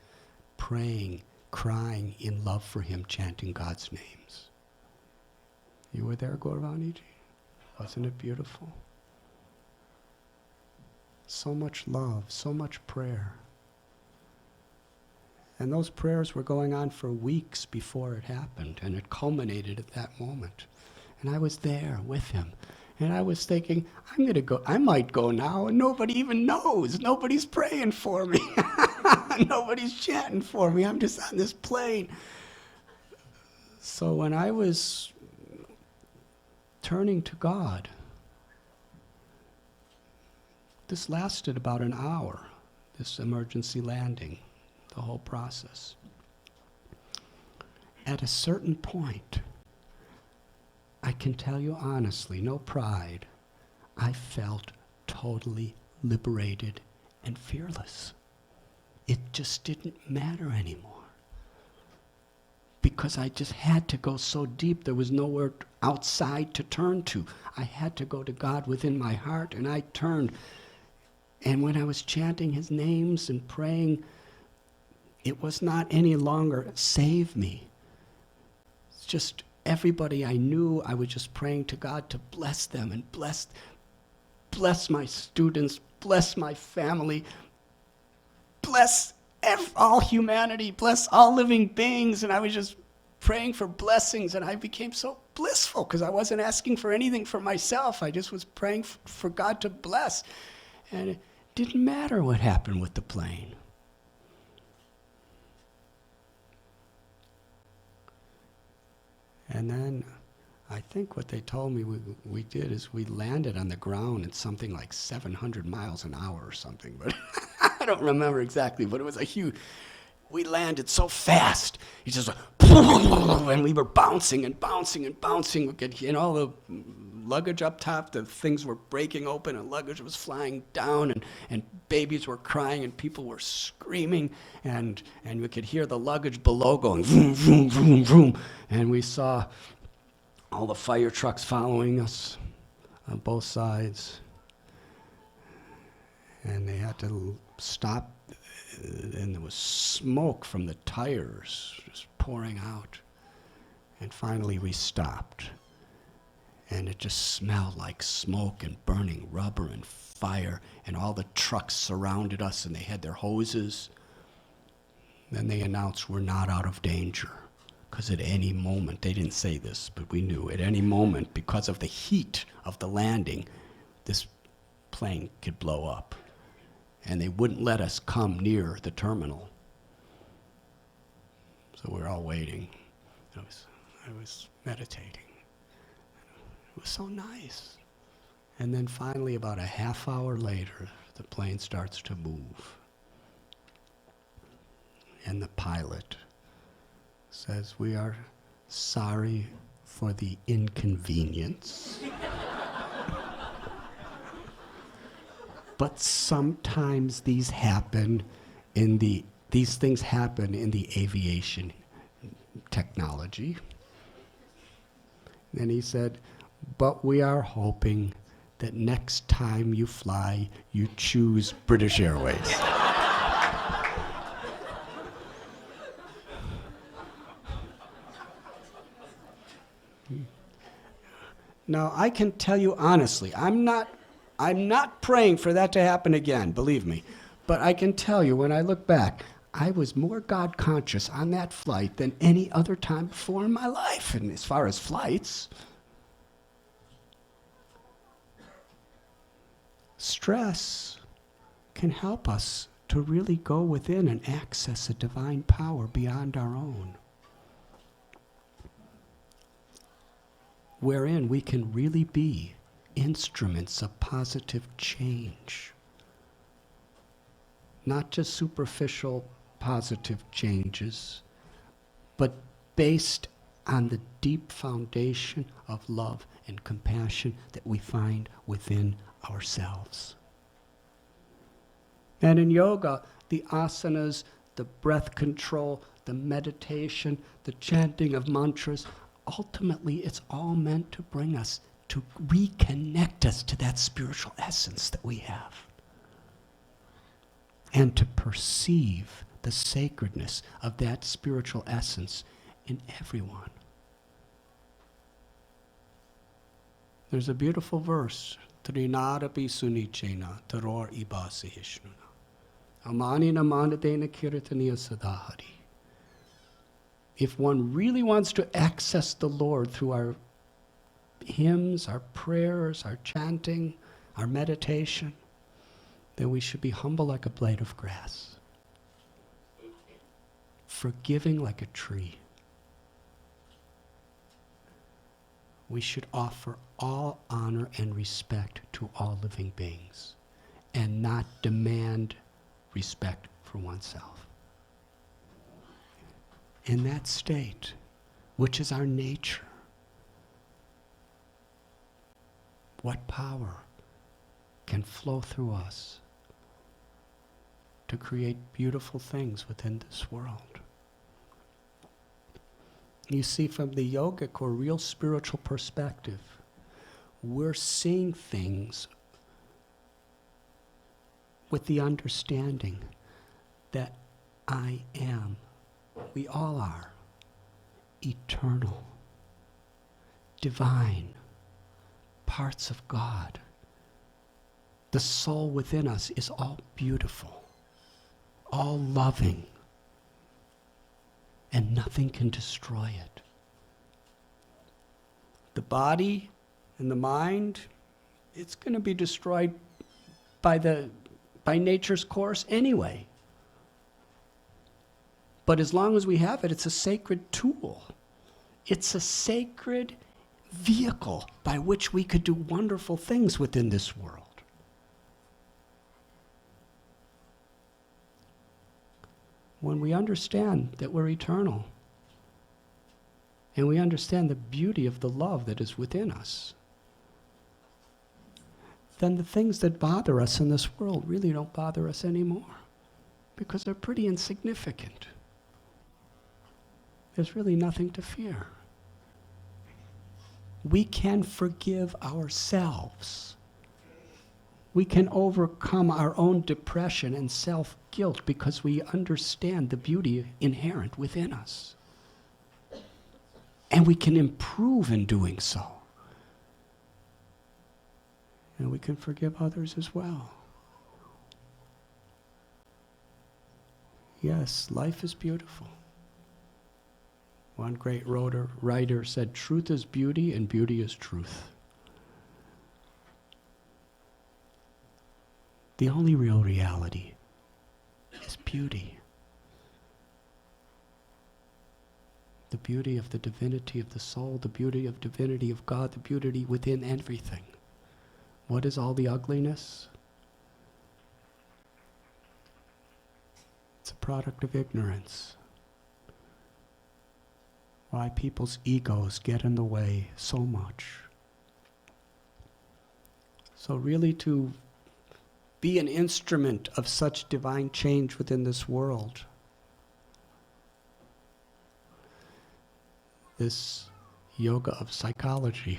S1: praying, crying in love for him, chanting God's names. You were there, Gauravaniji? Wasn't it beautiful? So much love, so much prayer. And those prayers were going on for weeks before it happened, and it culminated at that moment. And I was there with him. And I was thinking, I'm going to go. I might go now, and nobody even knows. Nobody's praying for me. Nobody's chanting for me. I'm just on this plane. So when I was turning to God, this lasted about an hour, this emergency landing, the whole process. At a certain point, I can tell you honestly, no pride, I felt totally liberated and fearless. It just didn't matter anymore. Because I just had to go so deep, there was nowhere outside to turn to. I had to go to God within my heart, and I turned. And when I was chanting his names and praying, it was not any longer, save me. It's just everybody I knew, I was just praying to God to bless them and bless my students, bless my family, bless all humanity, bless all living beings. And I was just praying for blessings, and I became so blissful because I wasn't asking for anything for myself. I just was praying for God to bless. And it didn't matter what happened with the plane. And then I think what they told me we did is we landed on the ground at something like 700 miles an hour or something, but I don't remember exactly, but it was a huge, we landed so fast. It just and we were bouncing and bouncing and bouncing. We could, all the luggage up top, the things were breaking open and luggage was flying down, and babies were crying and people were screaming, and we could hear the luggage below going vroom, vroom, vroom, vroom. And we saw all the fire trucks following us on both sides. And they had to stop, and there was smoke from the tires just pouring out. And finally we stopped. And it just smelled like smoke and burning rubber and fire, and all the trucks surrounded us, and they had their hoses. Then they announced we're not out of danger, because at any moment, they didn't say this, but we knew, at any moment, because of the heat of the landing, this plane could blow up. And they wouldn't let us come near the terminal. So we're all waiting. I was meditating. It was so nice. And then finally, about a half hour later, the plane starts to move. And the pilot says, "We are sorry for the inconvenience. But sometimes these things happen in the aviation technology." And he said, "But we are hoping that next time you fly, you choose British Airways." Now, I can tell you honestly, I'm not praying for that to happen again, believe me. But I can tell you, when I look back, I was more God conscious on that flight than any other time before in my life. And as far as flights, stress can help us to really go within and access a divine power beyond our own, wherein we can really be instruments of positive change. Not just superficial positive changes, but based on the deep foundation of love and compassion that we find within ourselves. And in yoga, the asanas, the breath control, the meditation, the chanting of mantras, ultimately it's all meant to bring us, to reconnect us to that spiritual essence that we have, and to perceive the sacredness of that spiritual essence in everyone. There's a beautiful verse, Trinadapi sunichena taror ibasi hishnuna. Amani namanadena kirtaniya sadahari. If one really wants to access the Lord through our hymns, our prayers, our chanting, our meditation, then we should be humble like a blade of grass, forgiving like a tree. We should offer all honor and respect to all living beings and not demand respect for oneself. In that state, which is our nature, what power can flow through us to create beautiful things within this world? You see, from the yogic or real spiritual perspective, we're seeing things with the understanding that I am, we all are, eternal, divine, parts of God. The soul within us is all beautiful, all loving, and nothing can destroy it. The body and the mind, it's going to be destroyed by nature's course anyway. But as long as we have it, it's a sacred tool. It's a sacred vehicle by which we could do wonderful things within this world. When we understand that we're eternal, and we understand the beauty of the love that is within us, then the things that bother us in this world really don't bother us anymore, because they're pretty insignificant. There's really nothing to fear. We can forgive ourselves. We can overcome our own depression and self-guilt because we understand the beauty inherent within us. And we can improve in doing so. And we can forgive others as well. Yes, life is beautiful. One great writer said, "Truth is beauty and beauty is truth." The only real reality is beauty. the beauty of the divinity of the soul, the beauty of divinity of God, the beauty within everything. What is all the ugliness? It's a product of ignorance. Why people's egos get in the way so much. So really to be an instrument of such divine change within this world, this yoga of psychology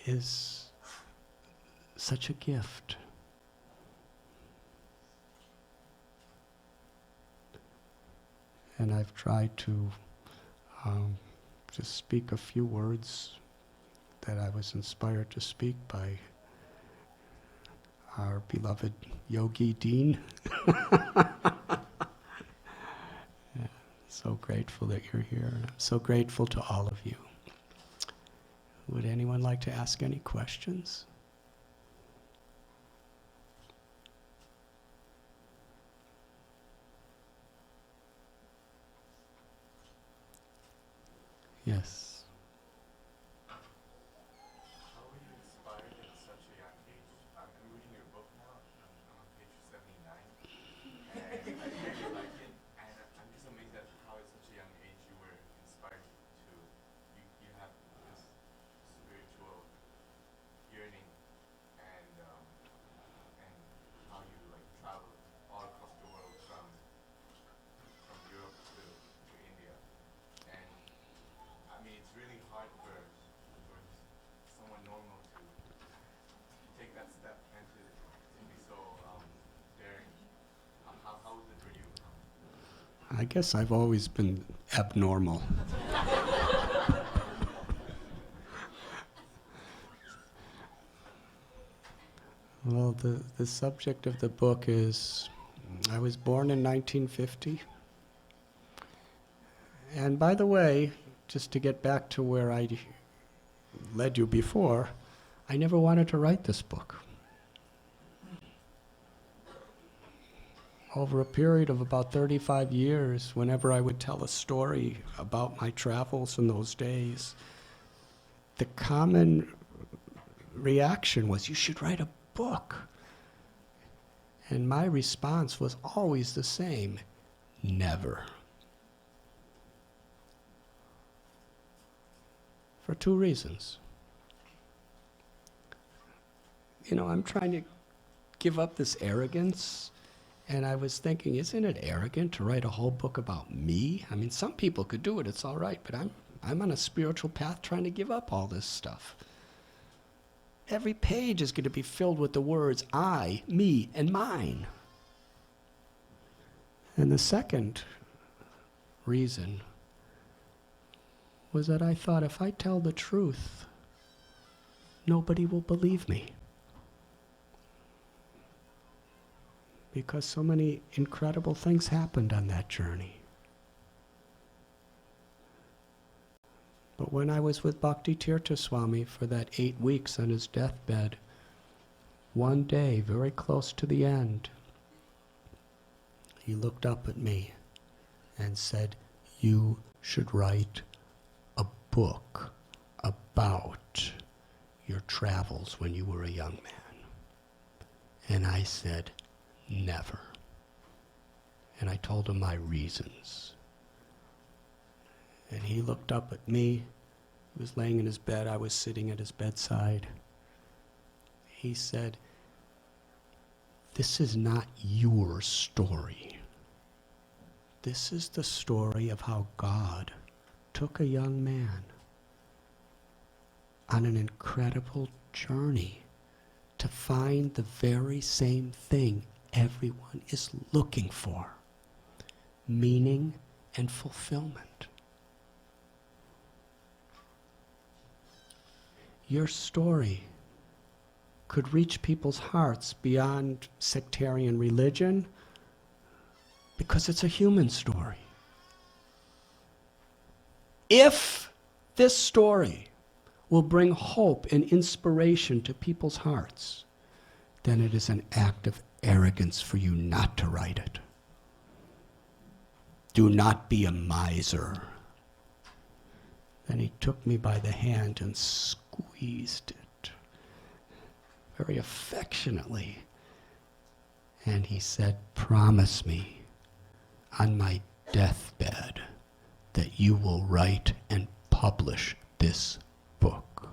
S1: is such a gift. And I've tried to just speak a few words that I was inspired to speak by our beloved Yogi Dean. So grateful that you're here. I'm so grateful to all of you. Would anyone like to ask any questions? Yes.
S2: How were you inspired at such a young age? I'm reading your book now. I'm on page 79. And I really like it. And I'm just amazed at how at such a young age you were inspired to, you have this spiritual yearning and how you like travel all across the world from Europe to India. And I mean, it's really hard for someone normal to take that step and to be so daring. How was it for you?
S1: I guess I've always been abnormal. Well, the subject of the book is, I was born in 1950. And by the way, just to get back to where I led you before, I never wanted to write this book. Over a period of about 35 years, whenever I would tell a story about my travels in those days, the common reaction was, you should write a book. And my response was always the same, never. For two reasons. You know, I'm trying to give up this arrogance, and I was thinking, isn't it arrogant to write a whole book about me? I mean, some people could do it, it's all right, but I'm on a spiritual path trying to give up all this stuff. Every page is going to be filled with the words I, me, and mine. And the second reason was that I thought, if I tell the truth, nobody will believe me. Because so many incredible things happened on that journey. But when I was with Bhakti Tirtha Swami for that 8 weeks on his deathbed, one day, very close to the end, he looked up at me and said, "You should write a book about your travels when you were a young man." And I said, never. And I told him my reasons. And he looked up at me. He was laying in his bed. I was sitting at his bedside. He said, "This is not your story. This is the story of how God took a young man on an incredible journey to find the very same thing everyone is looking for, meaning and fulfillment." Your story could reach people's hearts beyond sectarian religion because it's a human story. If this story will bring hope and inspiration to people's hearts, then it is an act of arrogance for you not to write it. Do not be a miser. Then he took me by the hand and squeezed it very affectionately. And he said, "Promise me on my deathbed that you will write and publish this book."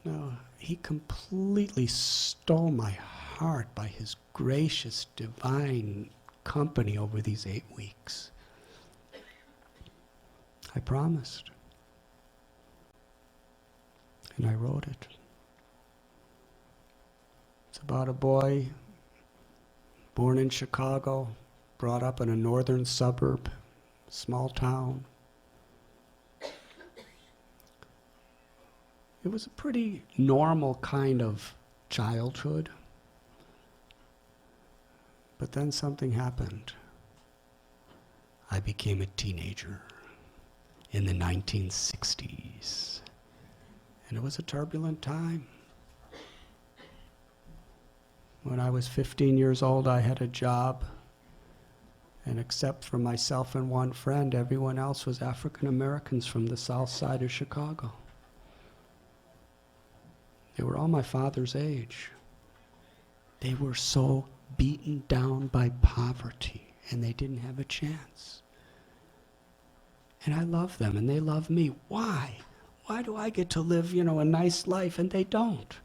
S1: No, he completely stole my heart by his gracious, divine company over these 8 weeks. I promised. And I wrote it. It's about a boy born in Chicago, brought up in a northern suburb, small town. It was a pretty normal kind of childhood. But then something happened. I became a teenager in the 1960s. And it was a turbulent time. When I was 15 years old, I had a job. And except for myself and one friend, everyone else was African Americans from the south side of Chicago. They were all my father's age. They were so beaten down by poverty, and they didn't have a chance. And I love them, and they love me. Why? Why do I get to live, a nice life, and they don't?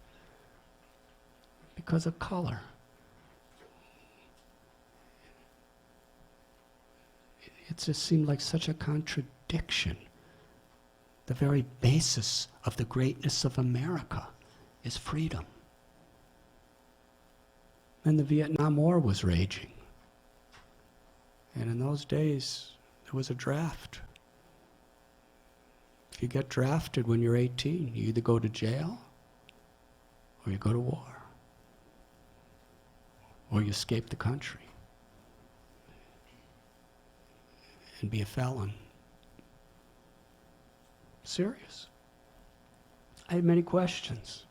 S1: Because of color. It just seemed like such a contradiction. The very basis of the greatness of America is freedom. And the Vietnam War was raging. And in those days, there was a draft. If you get drafted when you're 18, you either go to jail or you go to war. Or you escape the country and be a felon. Serious. I had many questions.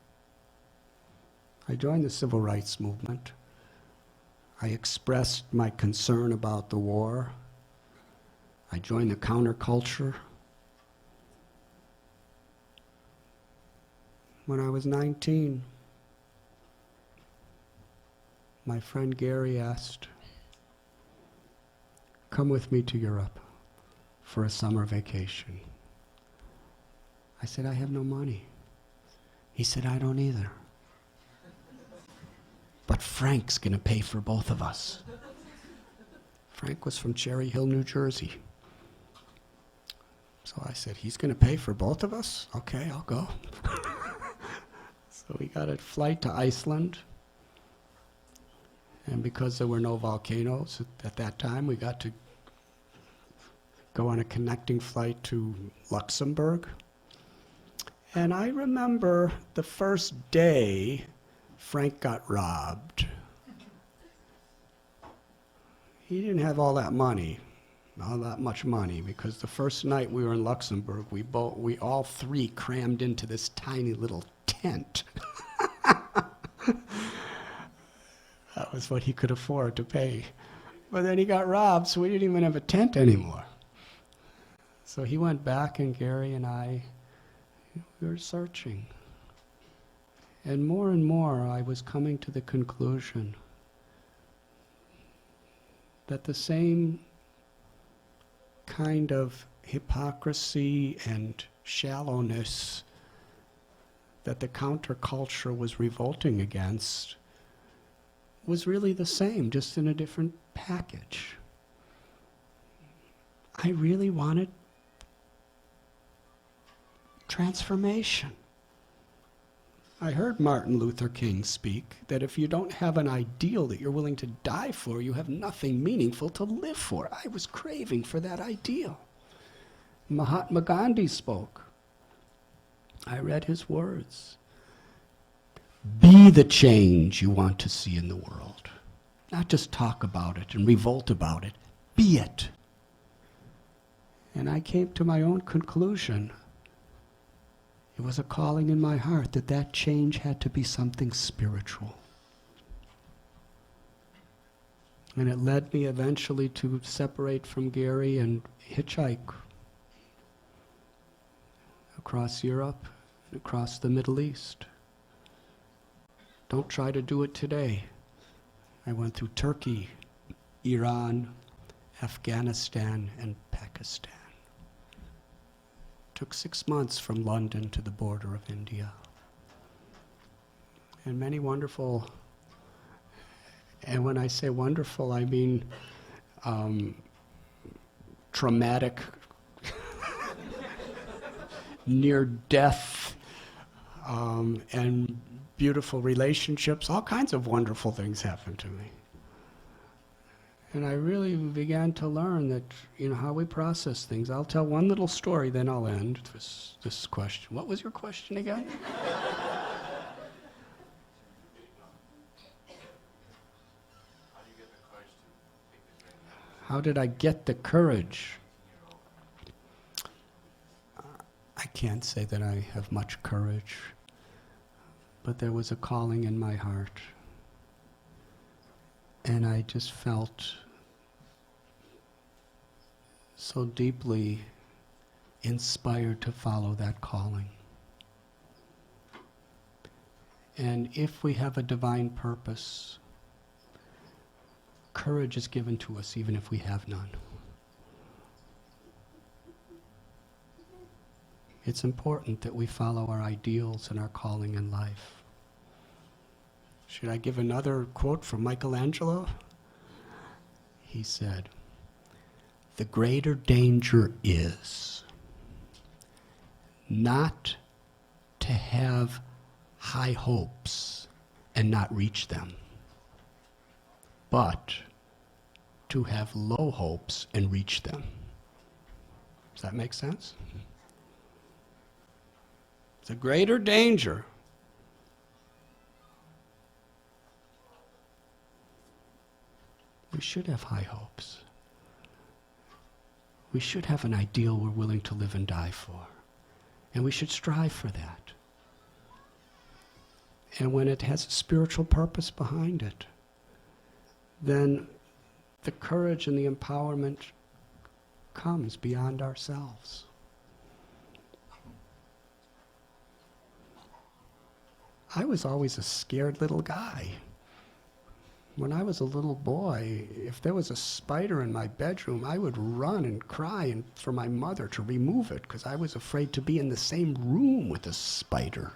S1: I joined the civil rights movement. I expressed my concern about the war. I joined the counterculture. When I was 19, my friend Gary asked, "Come with me to Europe for a summer vacation." I said, "I have no money." He said, "I don't either. But Frank's going to pay for both of us." Frank was from Cherry Hill, New Jersey. So I said, "He's going to pay for both of us? Okay, I'll go." So we got a flight to Iceland. And because there were no volcanoes at that time, we got to go on a connecting flight to Luxembourg. And I remember the first day Frank got robbed. He didn't have all that much money, because the first night we were in Luxembourg, we all three crammed into this tiny little tent. That was what he could afford to pay. But then he got robbed, so we didn't even have a tent anymore. So he went back, and Gary and I, we were searching. And more, I was coming to the conclusion that the same kind of hypocrisy and shallowness that the counterculture was revolting against was really the same, just in a different package. I really wanted transformation. I heard Martin Luther King speak that if you don't have an ideal that you're willing to die for, you have nothing meaningful to live for. I was craving for that ideal. Mahatma Gandhi spoke. I read his words. Be the change you want to see in the world. Not just talk about it and revolt about it. Be it. And I came to my own conclusion. It was a calling in my heart that change had to be something spiritual. And it led me eventually to separate from Gary and hitchhike across Europe, and across the Middle East. Don't try to do it today. I went through Turkey, Iran, Afghanistan, and Pakistan. Took 6 months from London to the border of India. And many wonderful, and when I say wonderful, I mean traumatic, near-death, and beautiful relationships. All kinds of wonderful things happened to me. And I really began to learn that, how we process things. I'll tell one little story, then I'll end this question. What was your question again? How did I get the courage? I can't say that I have much courage, but there was a calling in my heart. And I just felt so deeply inspired to follow that calling. And if we have a divine purpose, courage is given to us even if we have none. It's important that we follow our ideals and our calling in life. Should I give another quote from Michelangelo? He said, "The greater danger is not to have high hopes and not reach them, but to have low hopes and reach them." Does that make sense? It's a greater danger. We should have high hopes. We should have an ideal we're willing to live and die for. And we should strive for that. And when it has a spiritual purpose behind it, then the courage and the empowerment comes beyond ourselves. I was always a scared little guy. When I was a little boy, if there was a spider in my bedroom, I would run and cry for my mother to remove it because I was afraid to be in the same room with a spider.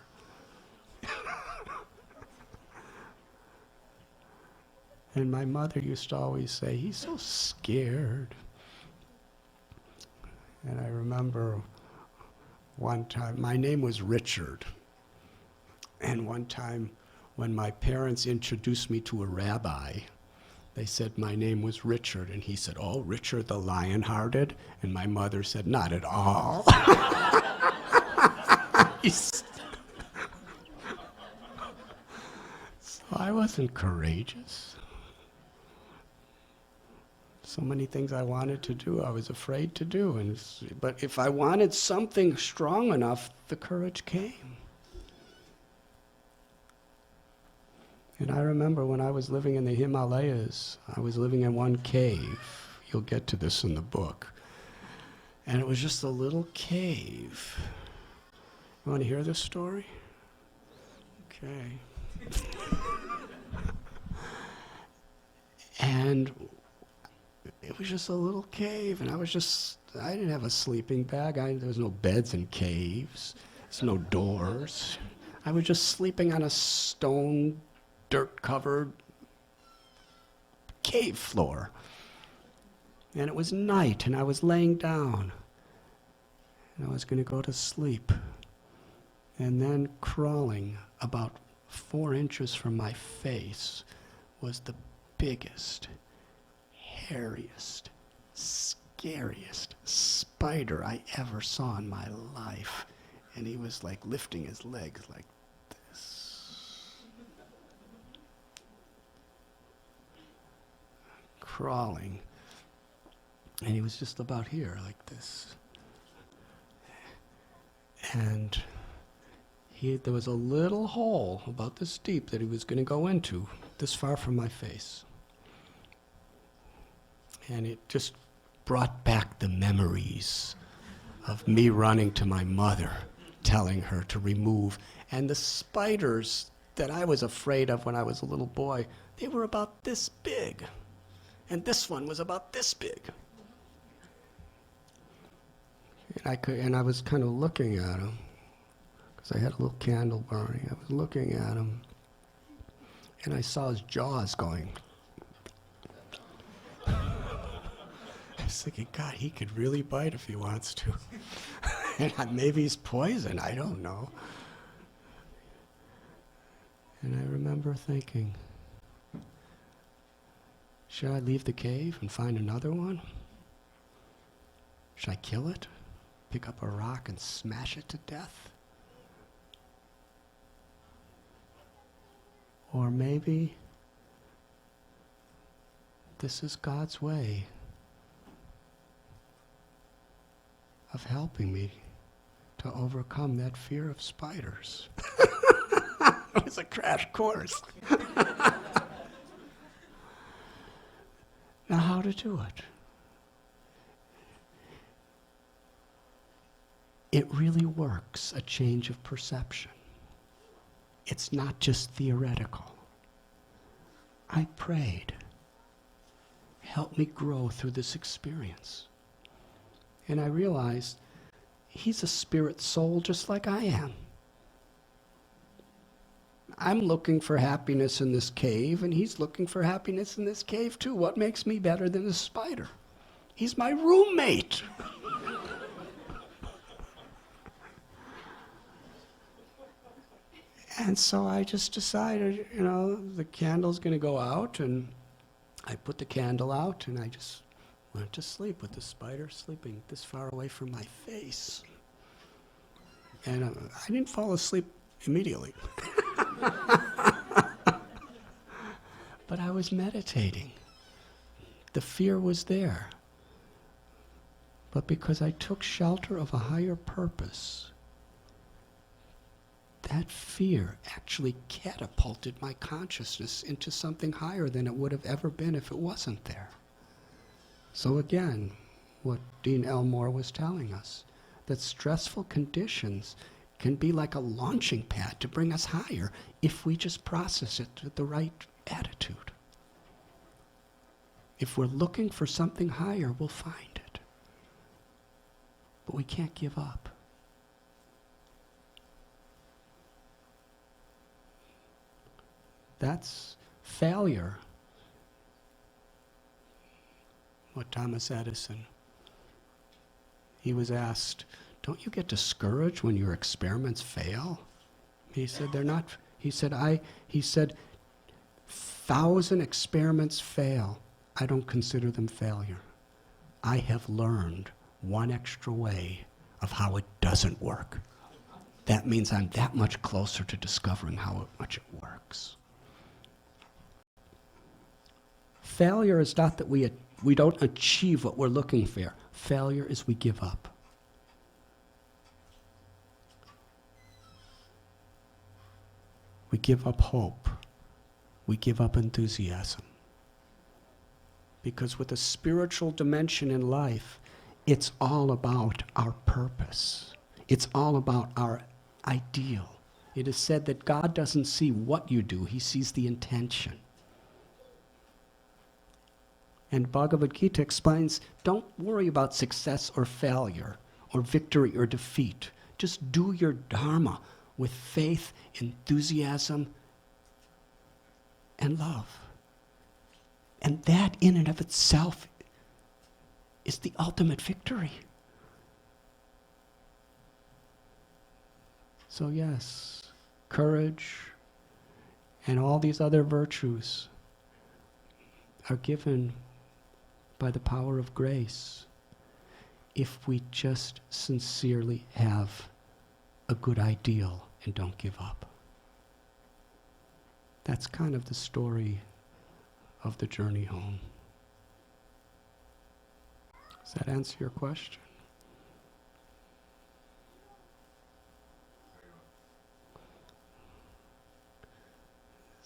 S1: And my mother used to always say, "He's so scared." And I remember one time, my name was Richard. And one time when my parents introduced me to a rabbi, they said my name was Richard. And he said, "Oh, Richard the Lion-Hearted?" And my mother said, "Not at all." So I wasn't courageous. So many things I wanted to do, I was afraid to do. But if I wanted something strong enough, the courage came. And I remember when I was living in the Himalayas, I was living in one cave. You'll get to this in the book. And it was just a little cave. You want to hear this story? Okay. And it was just a little cave, and I didn't have a sleeping bag. There was no beds in caves. There's no doors. I was just sleeping on a stone, dirt-covered cave floor. And it was night, and I was laying down, and I was going to go to sleep. And then crawling about 4 inches from my face was the biggest, hairiest, scariest spider I ever saw in my life. And he was like lifting his legs like this. Crawling. And he was just about here like this. And there was a little hole about this deep that he was going to go into, this far from my face. And it just brought back the memories of me running to my mother, telling her to remove. And the spiders that I was afraid of when I was a little boy, they were about this big. And this one was about this big. And I was kind of looking at him, because I had a little candle burning. I was looking at him, and I saw his jaws going. I was thinking, God, he could really bite if he wants to. And maybe he's poison, I don't know. And I remember thinking, should I leave the cave and find another one? Should I kill it? Pick up a rock and smash it to death? Or maybe this is God's way of helping me to overcome that fear of spiders. It was a crash course. Now, how to do it? It really works, a change of perception. It's not just theoretical. I prayed, help me grow through this experience. And I realized he's a spirit soul just like I am. I'm looking for happiness in this cave, and he's looking for happiness in this cave too. What makes me better than a spider? He's my roommate. And so I just decided, the candle's going to go out, and I put the candle out, and I just went to sleep with the spider sleeping this far away from my face. And I didn't fall asleep immediately. But I was meditating. The fear was there. But because I took shelter of a higher purpose, that fear actually catapulted my consciousness into something higher than it would have ever been if it wasn't there. So again, what Dean Elmore was telling us, that stressful conditions can be like a launching pad to bring us higher if we just process it with the right attitude. If we're looking for something higher, we'll find it. But we can't give up. That's failure. What Thomas Edison, he was asked, don't you get discouraged when your experiments fail? He said, they're not. He said, 1,000 experiments fail. I don't consider them failure. I have learned one extra way of how it doesn't work. That means I'm that much closer to discovering how much it works. Failure is not that we don't achieve what we're looking for. Failure is we give up. We give up hope. We give up enthusiasm. Because with a spiritual dimension in life, it's all about our purpose. It's all about our ideal. It is said that God doesn't see what you do, he sees the intention. And Bhagavad Gita explains, don't worry about success or failure, or victory or defeat. Just do your dharma with faith, enthusiasm, and love. And that in and of itself is the ultimate victory. So yes, courage and all these other virtues are given by the power of grace if we just sincerely have a good ideal and don't give up. That's kind of the story of the journey home. Does that answer your question?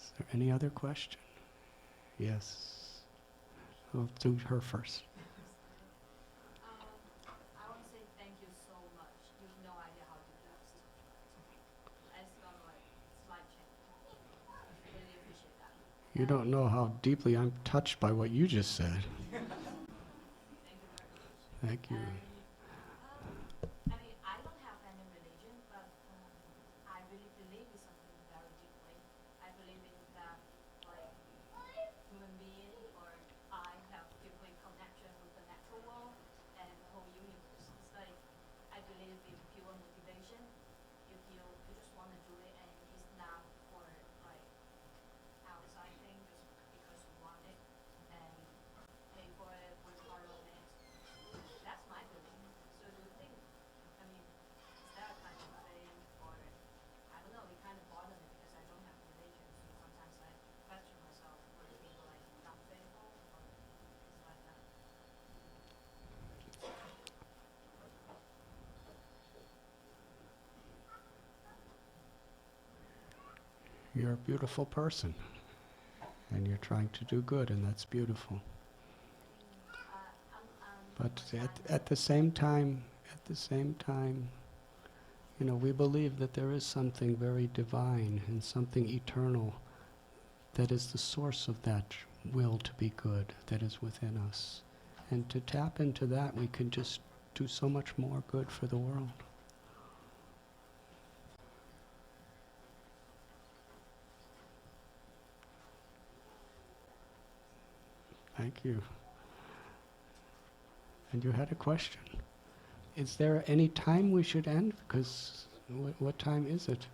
S1: Is there any other question? Yes. We'll do her first.
S3: I want to say thank you so much. You have no idea how deep that was. It's gonna like, it's life changing. Really appreciate that.
S1: You don't know how deeply I'm touched by what you just said.
S3: Thank you very much.
S1: Thank you.
S3: I mean, I don't have any religion, but I really believe in something very deeply. I believe in that, like, human being or I have deeply connection with the natural world and the whole universe. It's like, I believe in pure motivation. You feel, you just want to do it and it's not for, like, outside thing, just because you want it and pay for it, work hard on it. That's my belief. So do you think, I mean, is that a kind of thing, or, I don't know, it kind of bothers me because I don't have religion, so sometimes I question myself, or people like not faithful, or things like that.
S1: You're a beautiful person, and you're trying to do good, and that's beautiful. But at the same time, you know, we believe that there is something very divine and something eternal that is the source of that will to be good that is within us. And to tap into that, we can just do so much more good for the world. Thank you. And you had a question. Is there any time we should end? Because what time is it?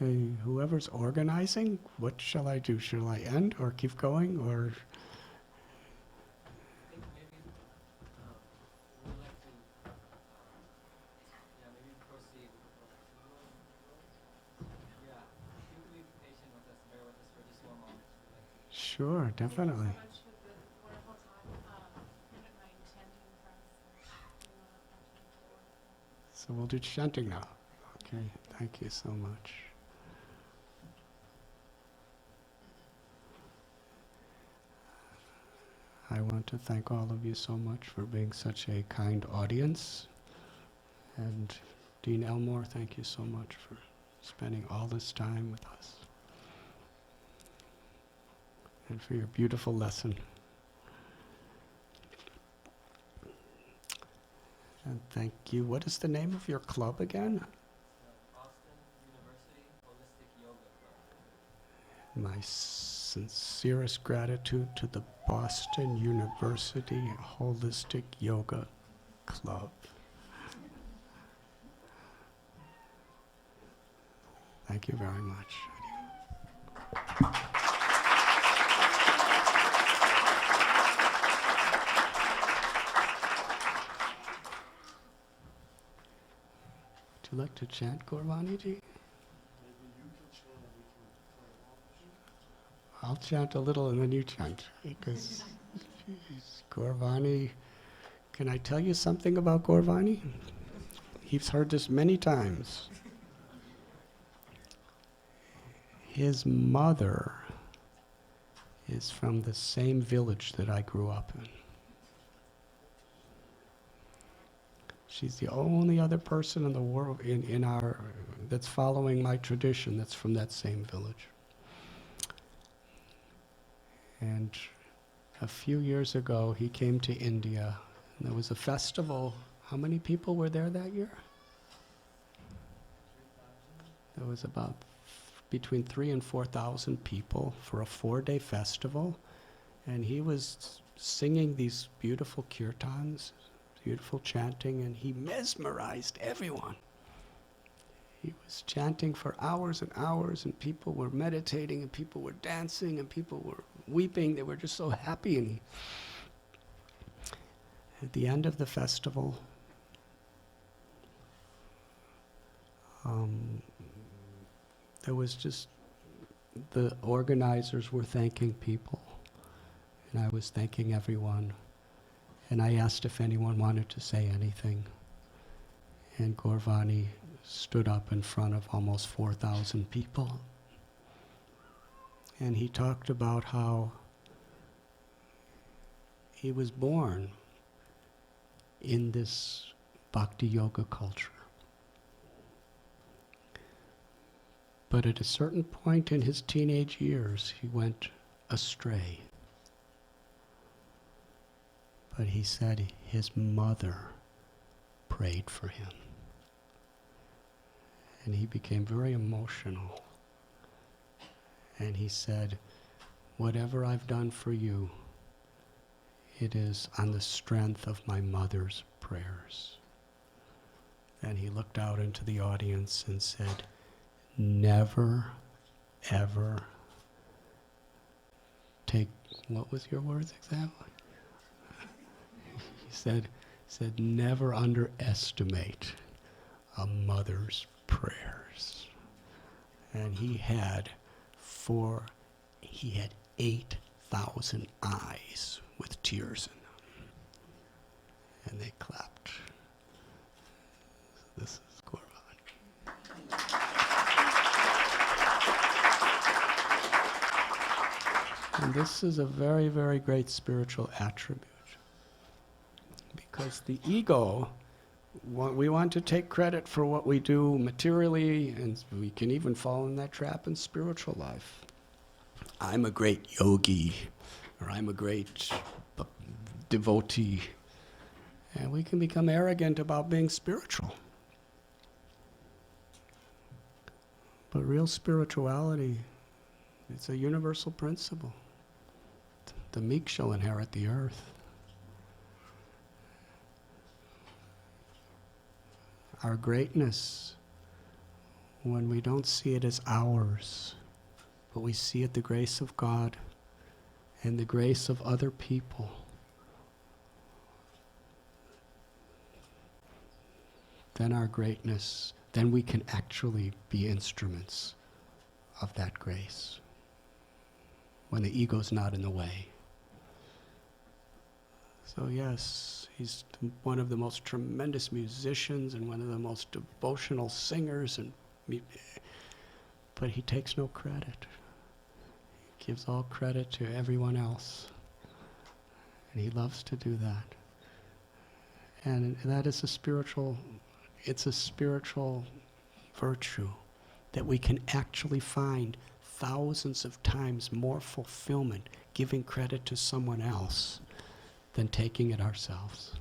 S1: Okay, whoever's organizing, what shall I do? Shall I end or keep going or?
S4: I think maybe we would like to, maybe proceed. Yeah, if you could be patient with us, bear with us for just one moment. We'd like to.
S1: Sure, definitely.
S5: Thank you so much for the wonderful time. I don't mind chanting for us.
S1: So we'll do chanting now. Okay, thank you so much. I want to thank all of you so much for being such a kind audience. And Dean Elmore, thank you so much for spending all this time with us. And for your beautiful lesson. And thank you. What is the name of your club again?
S4: Boston University Holistic Yoga Club.
S1: My sincerest gratitude to the Boston University Holistic Yoga Club. Thank you very much. Would you like to chant, Gaurvani ji? I'll chant a little and then you chant, because Gaurvani, can I tell you something about Gaurvani? He's heard this many times. His mother is from the same village that I grew up in. She's the only other person in the world in our that's following my tradition that's from that same village. And a few years ago, he came to India, and there was a festival. How many people were there that year? There was about between 3,000 and 4,000 people for a 4-day festival, and he was singing these beautiful kirtans, beautiful chanting, and he mesmerized everyone. He was chanting for hours and hours, and people were meditating, and people were dancing, and people were weeping. They were just so happy. And at the end of the festival, there was just, the organizers were thanking people, and I was thanking everyone. And I asked if anyone wanted to say anything. And Gaurvani stood up in front of almost 4,000 people, And he talked about how he was born in this bhakti yoga culture. But at a certain point in his teenage years, he went astray. But he said his mother prayed for him. And he became very emotional. And he said, whatever I've done for you, it is on the strength of my mother's prayers. And he looked out into the audience and said, never, ever take, what was your words exactly? He said, never underestimate a mother's prayers. And he had 8,000 eyes with tears in them. And they clapped. This is Gauravan. And this is a very, very great spiritual attribute. Because the ego, we want to take credit for what we do materially, and we can even fall in that trap in spiritual life. I'm a great yogi, or I'm a great devotee. And we can become arrogant about being spiritual. But real spirituality, it's a universal principle. The meek shall inherit the earth. Our greatness, when we don't see it as ours, but we see it the grace of God and the grace of other people, then our greatness, then we can actually be instruments of that grace, when the ego's not in the way. So yes, he's one of the most tremendous musicians and one of the most devotional singers, but he takes no credit. He gives all credit to everyone else. And he loves to do that. And that is it's a spiritual virtue that we can actually find thousands of times more fulfillment giving credit to someone else than taking it ourselves.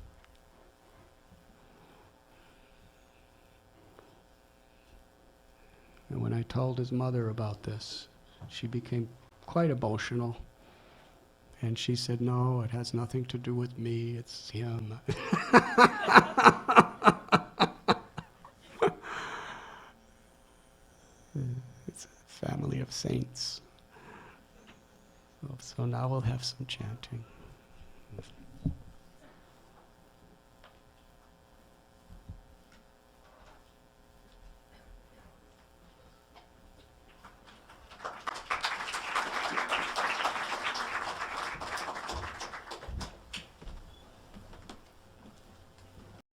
S1: And when I told his mother about this, she became quite emotional. And she said, no, it has nothing to do with me, it's him. It's a family of saints. So now we'll have some chanting.